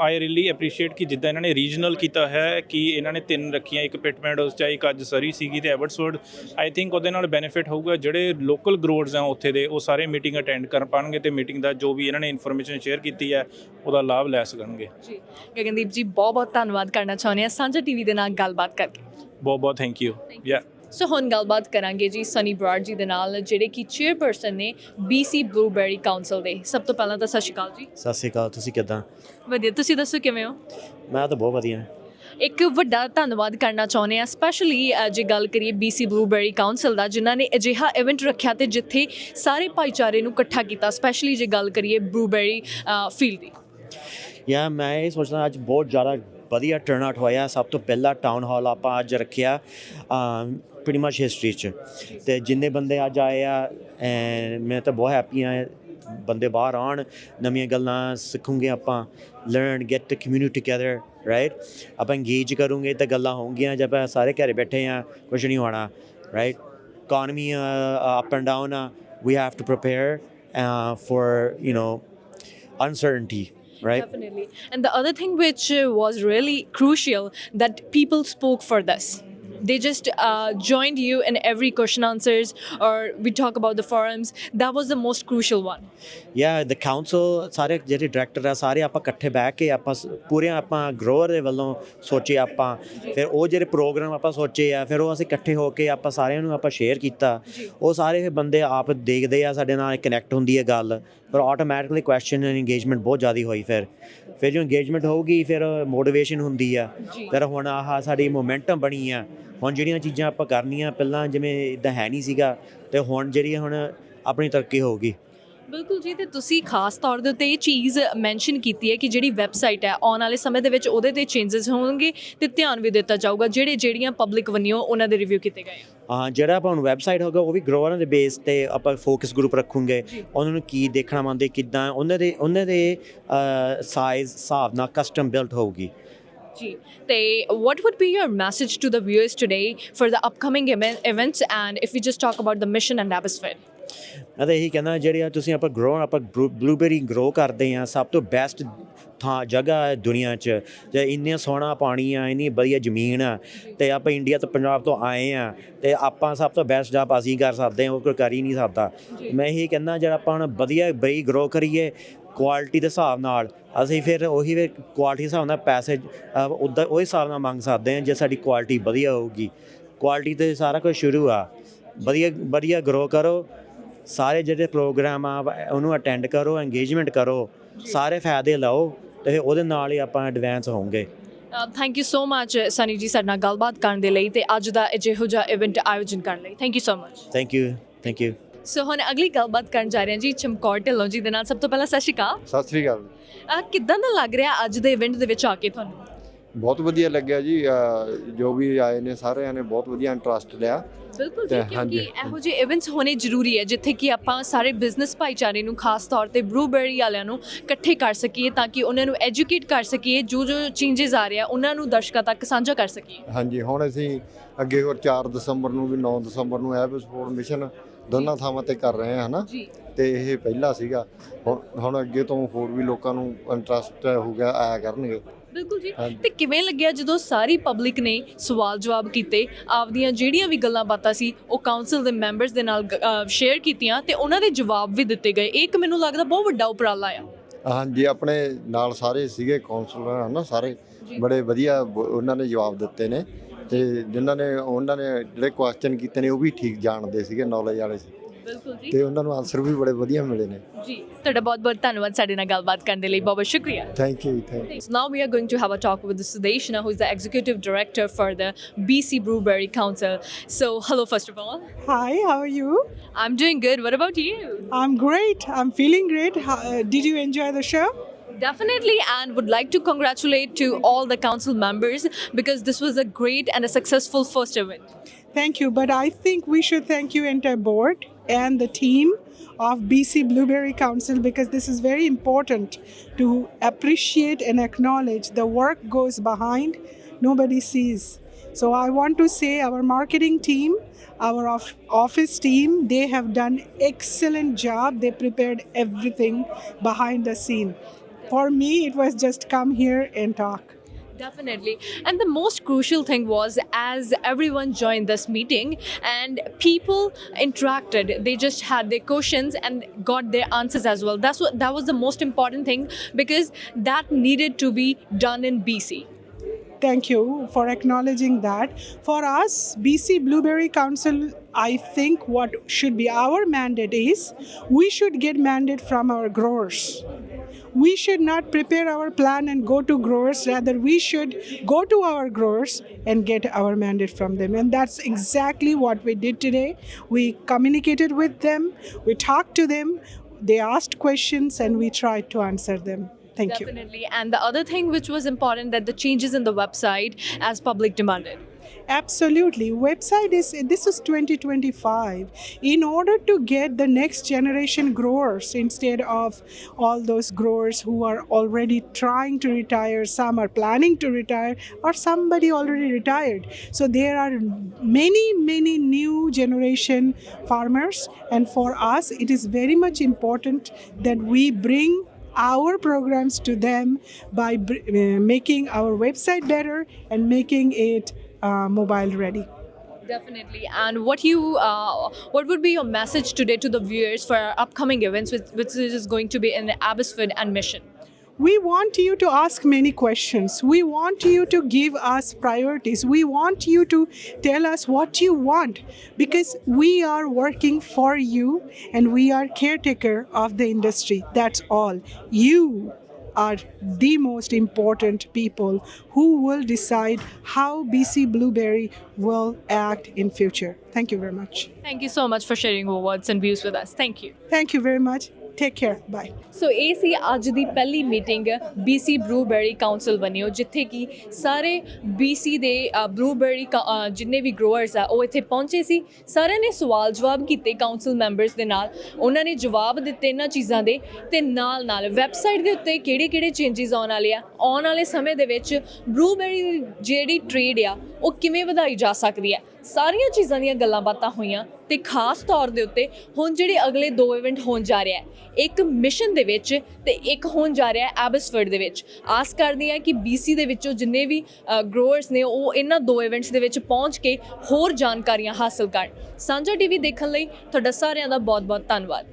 ਆਈ ਰੀਲੀ ਐਪਰੀਸ਼ੀਏਟ ਕਿ ਜਿੱਦਾਂ ਇਹਨਾਂ ਨੇ ਰੀਜਨਲ ਕੀਤਾ ਹੈ ਕਿ ਇਹਨਾਂ ਨੇ 3 ਰੱਖੀਆਂ, ਇੱਕ ਪਿਟਮੈਂਡੋਜ਼ 'ਚ, ਇੱਕ ਅੱਜ ਸਰੀ ਸੀਗੀ ਅਤੇ ਐਬਟਸਵਰਡ। ਆਈ ਥਿੰਕ ਉਹਦੇ ਨਾਲ ਬੈਨੀਫਿਟ ਹੋਊਗਾ, ਜਿਹੜੇ ਲੋਕਲ ਗਰੋਅਰਸ ਆ ਉੱਥੇ ਦੇ ਉਹ ਸਾਰੇ ਮੀਟਿੰਗ ਅਟੈਂਡ ਕਰ ਪਾਉਣਗੇ ਅਤੇ ਮੀਟਿੰਗ ਦਾ ਜੋ ਵੀ ਇਹਨਾਂ ਨੇ ਇਨਫੋਰਮੇਸ਼ਨ ਸ਼ੇਅਰ ਕੀਤੀ ਹੈ ਉਹਦਾ ਲਾਭ ਲੈ ਸਕਣਗੇ। ਜੀ ਗਗਨਦੀਪ ਜੀ, ਬਹੁਤ ਧੰਨਵਾਦ ਕਰਨਾ ਚਾਹੁੰਦੇ ਹਾਂ ਸਾਂਝਾ TV ਦੇ ਨਾਲ ਗੱਲਬਾਤ ਕਰਕੇ। ਬਹੁਤ ਥੈਂਕ ਯੂ। ਯਾ ਸੋ ਹੁਣ ਗੱਲਬਾਤ ਕਰਾਂਗੇ ਜੀ ਸਨੀ ਬਰਾੜ ਜੀ ਦੇ ਨਾਲ, ਜਿਹੜੇ ਕਿ ਚੇਅਰਪਰਸਨ ਨੇ BC ਬਲੂਬੈਰੀ ਕਾਉਂਸਲ ਦੇ। ਸਭ ਤੋਂ ਪਹਿਲਾਂ ਤਾਂ ਸਤਿ ਸ਼੍ਰੀ ਅਕਾਲ ਜੀ। ਸਤਿ ਸ਼੍ਰੀ ਅਕਾਲ, ਤੁਸੀਂ ਕਿੱਦਾਂ? ਵਧੀਆ, ਤੁਸੀਂ ਦੱਸੋ ਕਿਵੇਂ ਹੋ? ਮੈਂ ਤਾਂ ਬਹੁਤ ਵਧੀਆ। ਇੱਕ ਵੱਡਾ ਧੰਨਵਾਦ ਕਰਨਾ ਚਾਹੁੰਦੇ ਹਾਂ ਸਪੈਸ਼ਲੀ ਜੇ ਗੱਲ ਕਰੀਏ BC ਬਲੂਬੈਰੀ ਕਾਉਂਸਲ ਦਾ, ਜਿਨ੍ਹਾਂ ਨੇ ਅਜਿਹਾ ਇਵੈਂਟ ਰੱਖਿਆ ਅਤੇ ਜਿੱਥੇ ਸਾਰੇ ਭਾਈਚਾਰੇ ਨੂੰ ਇਕੱਠਾ ਕੀਤਾ, ਸਪੈਸ਼ਲੀ ਜੇ ਗੱਲ ਕਰੀਏ ਬਲੂਬੈਰੀ ਫੀਲਡ ਦੀ। ਯਾ ਮੈਂ ਇਹ ਸੋਚਦਾ ਅੱਜ ਬਹੁਤ ਜ਼ਿਆਦਾ ਵਧੀਆ ਟਰਨ ਆਊਟ ਹੋਇਆ। ਸਭ ਤੋਂ ਪਹਿਲਾ ਟਾਊਨ ਹਾਲ ਆਪਾਂ ਅੱਜ ਰੱਖਿਆ pretty much ਹਿਸਟਰੀ 'ਚ, ਅਤੇ ਜਿੰਨੇ ਬੰਦੇ ਅੱਜ ਆਏ ਆ ਮੈਂ ਤਾਂ ਬਹੁਤ ਹੈਪੀ ਹਾਂ ਬੰਦੇ ਬਾਹਰ ਆਉਣ, ਨਵੀਆਂ ਗੱਲਾਂ ਸਿੱਖੂਗੇ ਆਪਾਂ, learn get the community together, right. ਆਪਾਂ ਇੰਗੇਜ ਕਰੂੰਗੇ ਤਾਂ ਗੱਲਾਂ ਹੋਣਗੀਆਂ। ਜੇ ਆਪਾਂ ਸਾਰੇ ਘਰੇ ਬੈਠੇ ਹਾਂ ਕੁਛ ਨਹੀਂ ਹੋਣਾ, right. Economy up and down ਆ, we have to prepare for, you know, uncertainty, right? Definitely. And the other thing which was really crucial, that people spoke for this. They just joined you in every question answers, or we talk about the forums. That was the most crucial one. Yeah, the council, ਸਾਰੇ ਜਿਹੜੇ director ਆ ਸਾਰੇ ਆਪਾਂ ਇਕੱਠੇ ਬਹਿ ਕੇ ਆਪਾਂ ਪੂਰੇ ਆਪਾਂ ਗਰੋਅਰ ਦੇ ਵੱਲੋਂ ਸੋਚੇ ਆਪਾਂ, ਫਿਰ ਉਹ ਜਿਹੜੇ ਪ੍ਰੋਗਰਾਮ ਆਪਾਂ ਸੋਚੇ ਆ, ਫਿਰ ਉਹ ਅਸੀਂ ਇਕੱਠੇ ਹੋ ਕੇ ਆਪਾਂ ਸਾਰਿਆਂ ਨੂੰ ਆਪਾਂ ਸ਼ੇਅਰ ਕੀਤਾ। ਉਹ ਸਾਰੇ ਬੰਦੇ ਆਪ ਦੇਖਦੇ ਆ, ਸਾਡੇ ਨਾਲ ਕਨੈਕਟ ਹੁੰਦੀ ਹੈ ਗੱਲ, ਪਰ ਆਟੋਮੈਟਿਕਲੀ ਕੁਐਸਚਨ ਐਂਡ ਇੰਗੇਜਮੈਂਟ ਬਹੁਤ ਜ਼ਿਆਦਾ ਹੋਈ। ਫਿਰ ਜੋ ਇੰਗੇਜਮੈਂਟ ਹੋਊਗੀ ਫਿਰ ਮੋਟੀਵੇਸ਼ਨ ਹੁੰਦੀ ਆ। ਫਿਰ ਹੁਣ ਆਹ ਸਾਡੀ ਮੋਮੈਂਟਮ ਬਣੀ ਆ। ਹੁਣ ਜਿਹੜੀਆਂ ਚੀਜ਼ਾਂ ਆਪਾਂ ਕਰਨੀਆਂ ਪਹਿਲਾਂ ਜਿਵੇਂ ਇੱਦਾਂ ਹੈ ਨਹੀਂ ਸੀਗਾ, ਅਤੇ ਹੁਣ ਜਿਹੜੀ ਹੁਣ ਆਪਣੀ ਤਰੱਕੀ ਹੋਊਗੀ। ਬਿਲਕੁਲ ਜੀ, ਤੇ ਤੁਸੀਂ ਖਾਸ ਤੌਰ ਦੇ ਉੱਤੇ ਇਹ ਚੀਜ਼ ਮੈਂਸ਼ਨ ਕੀਤੀ ਹੈ ਕਿ ਜਿਹੜੀ ਵੈਬਸਾਈਟ ਹੈ ਆਉਣ ਵਾਲੇ ਸਮੇਂ ਦੇ ਵਿੱਚ ਉਹਦੇ 'ਤੇ ਚੇਂਜਸ ਹੋਣਗੇ ਅਤੇ ਧਿਆਨ ਵੀ ਦਿੱਤਾ ਜਾਊਗਾ ਜਿਹੜੀਆਂ ਪਬਲਿਕ ਵੱਲੋਂ ਉਹਨਾਂ ਦੇ ਰਿਵਿਊ ਕੀਤੇ ਗਏ ਆ। ਹਾਂ, ਜਿਹੜਾ ਆਪਾਂ ਹੁਣ ਵੈਬਸਾਈਟ ਹੋਗਾ ਉਹ ਵੀ ਗਰੋਅਰਾਂ ਦੇ ਬੇਸ 'ਤੇ ਆਪਾਂ ਫੋਕਸ ਗਰੁੱਪ ਰੱਖੂਗੇ। ਉਹਨਾਂ ਨੂੰ ਕੀ ਦੇਖਣਾ ਮੰਨਦੇ, ਕਿੱਦਾਂ ਉਹਨਾਂ ਦੇ ਸਾਈਜ਼ ਹਿਸਾਬ ਨਾਲ ਕਸਟਮ ਬਿਲਟ ਹੋਊਗੀ। ਜੀ, ਤੇ what would be your message to the viewers today for the upcoming events, and if we just talk about the mission and atmosphere? ਮੈਂ ਤਾਂ ਇਹੀ ਕਹਿੰਦਾ, ਜਿਹੜੇ ਤੁਸੀਂ ਆਪਾਂ ਬਲੂਬੇਰੀ ਗਰੋ ਕਰਦੇ ਹਾਂ, ਸਭ ਤੋਂ ਬੈਸਟ ਥਾਂ ਜਗ੍ਹਾ ਹੈ ਦੁਨੀਆ 'ਚ। ਜੇ ਇੰਨਾ ਸੋਹਣਾ ਪਾਣੀ ਆ, ਇੰਨੀ ਵਧੀਆ ਜ਼ਮੀਨ ਆ, ਅਤੇ ਆਪਾਂ ਇੰਡੀਆ ਤੋਂ ਪੰਜਾਬ ਤੋਂ ਆਏ ਹਾਂ, ਅਤੇ ਆਪਾਂ ਸਭ ਤੋਂ ਬੈਸਟ ਜੌਬ ਅਸੀਂ ਕਰ ਸਕਦੇ ਹਾਂ, ਉਹ ਕੋਈ ਕਰ ਹੀ ਨਹੀਂ ਸਕਦਾ। ਮੈਂ ਇਹੀ ਕਹਿੰਦਾ ਜਿਹੜਾ ਆਪਾਂ ਹੁਣ ਵਧੀਆ ਬਈ ਗਰੋ ਕਰੀਏ ਕੁਆਲਿਟੀ ਦੇ ਹਿਸਾਬ ਨਾਲ, ਅਸੀਂ ਫਿਰ ਉਹੀ ਕੁਆਲਿਟੀ ਦੇ ਹਿਸਾਬ ਨਾਲ ਪੈਸੇ ਉੱਦਾਂ ਉਹੀ ਹਿਸਾਬ ਨਾਲ ਮੰਗ ਸਕਦੇ ਹਾਂ ਜੇ ਸਾਡੀ ਕੁਆਲਿਟੀ ਵਧੀਆ ਹੋਊਗੀ। ਕੁਆਲਿਟੀ 'ਤੇ ਸਾਰਾ ਕੁਝ ਸ਼ੁਰੂ ਆ। ਵਧੀਆ ਗਰੋ ਕਰੋ, ਸਾਰੇ ਜਿਹੜੇ ਪ੍ਰੋਗਰਾਮ ਆ ਉਹਨੂੰ ਅਟੈਂਡ ਕਰੋ, ਇੰਗੇਜਮੈਂਟ ਕਰੋ, ਸਾਰੇ ਫਾਇਦੇ ਲਓ, ਅਤੇ ਉਹਦੇ ਨਾਲ ਹੀ ਆਪਾਂ ਐਡਵਾਂਸ ਹੋਵਾਂਗੇ। Thank you so much Sunny ਜੀ ਸਾਡੇ ਨਾਲ ਗੱਲਬਾਤ ਕਰਨ ਦੇ ਲਈ ਅਤੇ ਅੱਜ ਦਾ ਜਿਹੋ ਜਿਹਾ ਇਵੈਂਟ ਆਯੋਜਨ ਕਰਨ ਲਈ। Thank you so much. Thank you. So ਹੁਣ ਅਗਲੀ ਗੱਲਬਾਤ ਕਰਨ ਜਾ ਰਹੇ ਹਾਂ ਜੀ ਚਮਕੌਰ ਢਿੱਲੋਂ ਜੀ ਦੇ ਨਾਲ। ਸਭ ਤੋਂ ਪਹਿਲਾਂ ਸਤਿ ਸ਼੍ਰੀ ਅਕਾਲ। ਸਤਿ ਸ੍ਰੀ ਅਕਾਲ। ਕਿੱਦਾਂ ਦਾ ਲੱਗ ਰਿਹਾ ਅੱਜ ਦੇ ਇਵੈਂਟ ਦੇ ਵਿੱਚ ਆ ਕੇ ਤੁਹਾਨੂੰ? ਬਹੁਤ ਵਧੀਆ ਲੱਗਿਆ ਜੀ। ਜੋ ਵੀ ਆਏ ਨੇ ਸਾਰਿਆਂ ਨੇ ਬਹੁਤ ਵਧੀਆ ਇੰਟਰਸਟ ਲਿਆ। ਬਿਲਕੁਲ ਜੀ, ਕਿਉਂਕਿ ਇਹੋ ਜਿਹੇ ਇਵੈਂਟਸ ਹੋਣੇ ਜ਼ਰੂਰੀ ਹੈ ਜਿੱਥੇ ਕਿ ਆਪਾਂ ਸਾਰੇ ਬਿਜ਼ਨਸ ਭਾਈਚਾਰੇ ਨੂੰ, ਖਾਸ ਤੌਰ 'ਤੇ ਬਲੂਬੇਰੀ ਵਾਲਿਆਂ ਨੂੰ ਇਕੱਠੇ ਕਰ ਸਕੀਏ, ਤਾਂ ਕਿ ਉਹਨਾਂ ਨੂੰ ਐਜੂਕੇਟ ਕਰ ਸਕੀਏ, ਜੋ ਚੇਂਜਸ ਆ ਰਹੇ ਆ ਉਹਨਾਂ ਨੂੰ ਦਰਸ਼ਕਾਂ ਤੱਕ ਸਾਂਝਾ ਕਰ ਸਕੀਏ। ਹਾਂਜੀ, ਹੁਣ ਅਸੀਂ ਅੱਗੇ ਹੋਰ 4 ਦਸੰਬਰ ਨੂੰ ਵੀ 9 ਦਸੰਬਰ ਨੂੰ ਐਪਸਪੋਰਟ ਮਿਸ਼ਨ ਦੋਨਾਂ ਥਾਵਾਂ 'ਤੇ ਕਰ ਰਹੇ ਹਾਂ, ਹੈ ਨਾ ਜੀ। ਅਤੇ ਇਹ ਪਹਿਲਾ ਸੀਗਾ। ਹੁਣ ਅੱਗੇ ਤੋਂ ਹੋਰ ਵੀ ਲੋਕਾਂ ਨੂੰ ਇੰਟਰਸਟ ਹੋ ਗਿਆ, ਆਇਆ ਕਰਨਗੇ। ਬਿਲਕੁਲ ਜੀ। ਤੇ ਕਿਵੇਂ ਲੱਗਿਆ ਜਦੋਂ ਸਾਰੀ ਪਬਲਿਕ ਨੇ ਸਵਾਲ ਜਵਾਬ ਕੀਤੇ, ਆਪਦੀਆਂ ਜਿਹੜੀਆਂ ਵੀ ਗੱਲਾਂ ਬਾਤਾਂ ਸੀ ਉਹ ਕਾਉਂਸਲ ਦੇ ਮੈਂਬਰਸ ਦੇ ਨਾਲ ਸ਼ੇਅਰ ਕੀਤੀਆਂ ਅਤੇ ਉਹਨਾਂ ਦੇ ਜਵਾਬ ਵੀ ਦਿੱਤੇ ਗਏ? ਇਹ ਇੱਕ ਮੈਨੂੰ ਲੱਗਦਾ ਬਹੁਤ ਵੱਡਾ ਉਪਰਾਲਾ ਆ। ਹਾਂਜੀ, ਆਪਣੇ ਨਾਲ ਸਾਰੇ ਸੀਗੇ ਕਾਉਂਸਲਰ, ਹੈ ਨਾ, ਸਾਰੇ ਬੜੇ ਵਧੀਆ ਉਹਨਾਂ ਨੇ ਜਵਾਬ ਦਿੱਤੇ ਨੇ, ਅਤੇ ਉਹਨਾਂ ਨੇ ਜਿਹੜੇ ਕੁਐਸਚਨ ਕੀਤੇ ਨੇ ਉਹ ਵੀ ਠੀਕ ਜਾਣਦੇ ਸੀਗੇ, ਨੌਲੇਜ ਵਾਲੇ ਸੀ। ਬਿਲਕੁਲ ਜੀ। ਅਤੇ ਉਹਨਾਂ ਨੂੰ ਆਨਸਰ ਵੀ ਬੜੇ ਵਧੀਆ ਮਿਲੇ ਨੇ ਜੀ। ਤੁਹਾਡਾ ਬਹੁਤ ਬਹੁਤ ਧੰਨਵਾਦ ਸਾਡੇ ਨਾਲ ਗੱਲਬਾਤ ਕਰਨ ਦੇ ਲਈ, ਬਹੁਤ ਬਹੁਤ ਸ਼ੁਕਰੀਆ। Thank you. Now we are going to have a talk with Sudeshna, who is the executive director for the BC Blueberry Council. So hello, first of all. Hi, how are you? I'm doing good. What about you? I'm great. I'm feeling great. Did you enjoy the show? Definitely, and would like to congratulate to all the council members because this was a great and a successful first event. Thank you, but I think we should thank you entire board and the team of BC Blueberry Council, because this is very important to appreciate and acknowledge the work goes behind, nobody sees. So I want to say our marketing team, our office team, they have done excellent job. They prepared everything behind the scene. For me, it was just come here and talk. Definitely. And the most crucial thing was, as everyone joined this meeting and people interacted, they just had their questions and got their answers as well. That was the most important thing, because that needed to be done in BC. Thank you for acknowledging that. For us, BC Blueberry Council, I think what should be our mandate is, we should get mandate from our growers. We should not prepare our plan and go to growers. Rather, we should go to our growers and get our mandate from them. And that's exactly what we did today. We communicated with them, we talked to them, they asked questions, and we tried to answer them. Thank you. Definitely. And the other thing which was important, that the changes in the website as public demanded. Absolutely. Website this is 2025. In order to get the next generation growers instead of all those growers who are already trying to retire, some are planning to retire, or somebody already retired. So there are many new generation farmers, and for us it is very much important that we bring our programs to them by making our website better and making it mobile ready. Definitely. And what would be your message today to the viewers for our upcoming events, which is going to be in Abbotsford and Mission? We want you to ask many questions. We want you to give us priorities. We want you to tell us what you want, because we are working for you and we are caretaker of the industry. That's all. You are the most important people who will decide how BC Blueberry will act in future. Thank you very much. Thank you so much for sharing your words and views with us. Thank you. Thank you very much. Take care. Bye. ਸੋ ਇਹ ਸੀ ਅੱਜ ਦੀ ਪਹਿਲੀ meeting BC blueberry council ਵੱਲੋਂ, ਜਿੱਥੇ ਕਿ ਸਾਰੇ BC ਦੇ blueberry ਜਿੰਨੇ ਵੀ growers ਆ ਉਹ ਇੱਥੇ ਪਹੁੰਚੇ ਸੀ। ਸਾਰਿਆਂ ਨੇ ਸਵਾਲ ਜਵਾਬ ਕੀਤੇ ਕਾਉਂਸਲ ਮੈਂਬਰਸ ਦੇ ਨਾਲ, ਉਹਨਾਂ ਨੇ ਜਵਾਬ ਦਿੱਤੇ ਇਹਨਾਂ ਚੀਜ਼ਾਂ ਦੇ, ਤੇ ਨਾਲ ਵੈਬਸਾਈਟ ਦੇ ਉੱਤੇ ਕਿਹੜੇ ਚੇਂਜਸ ਆਉਣ ਵਾਲੇ ਆ, ਆਉਣ ਵਾਲੇ ਸਮੇਂ ਦੇ ਵਿੱਚ ਬਲੂਬੈਰੀ ਦੀ ਜਿਹੜੀ ਟ੍ਰੇਡ ਆ ਉਹ ਕਿਵੇਂ ਵਧਾਈ ਜਾ ਸਕਦੀ ਹੈ, ਸਾਰੀਆਂ ਚੀਜ਼ਾਂ ਦੀਆਂ ਗੱਲਾਂ ਬਾਤਾਂ ਹੋਈਆਂ। ਤੇ ਖਾਸ ਤੌਰ ਦੇ ਉੱਤੇ ਹੁਣ ਜਿਹੜੇ ਅਗਲੇ 2 ਇਵੈਂਟ ਹੋਣ ਜਾ ਰਿਹਾ, ਇੱਕ ਮਿਸ਼ਨ ਦੇ ਵਿੱਚ ਤੇ ਇੱਕ ਹੋਣ ਜਾ ਰਿਹਾ ਐਬਸਫੋਰਡ ਦੇ ਵਿੱਚ। ਆਸ ਕਰਦੀ ਹਾਂ ਕਿ BC ਦੇ ਵਿੱਚੋਂ ਜਿੰਨੇ ਵੀ ਗਰੋਅਰਸ ਨੇ ਉਹ ਇਹਨਾਂ 2 ਇਵੈਂਟਸ ਦੇ ਵਿੱਚ ਪਹੁੰਚ ਕੇ ਹੋਰ ਜਾਣਕਾਰੀਆਂ ਹਾਸਲ ਕਰਨ। ਸਾਂਝਾ TV ਦੇਖਣ ਲਈ ਤੁਹਾਡਾ ਸਾਰਿਆਂ ਦਾ ਬਹੁਤ ਧੰਨਵਾਦ।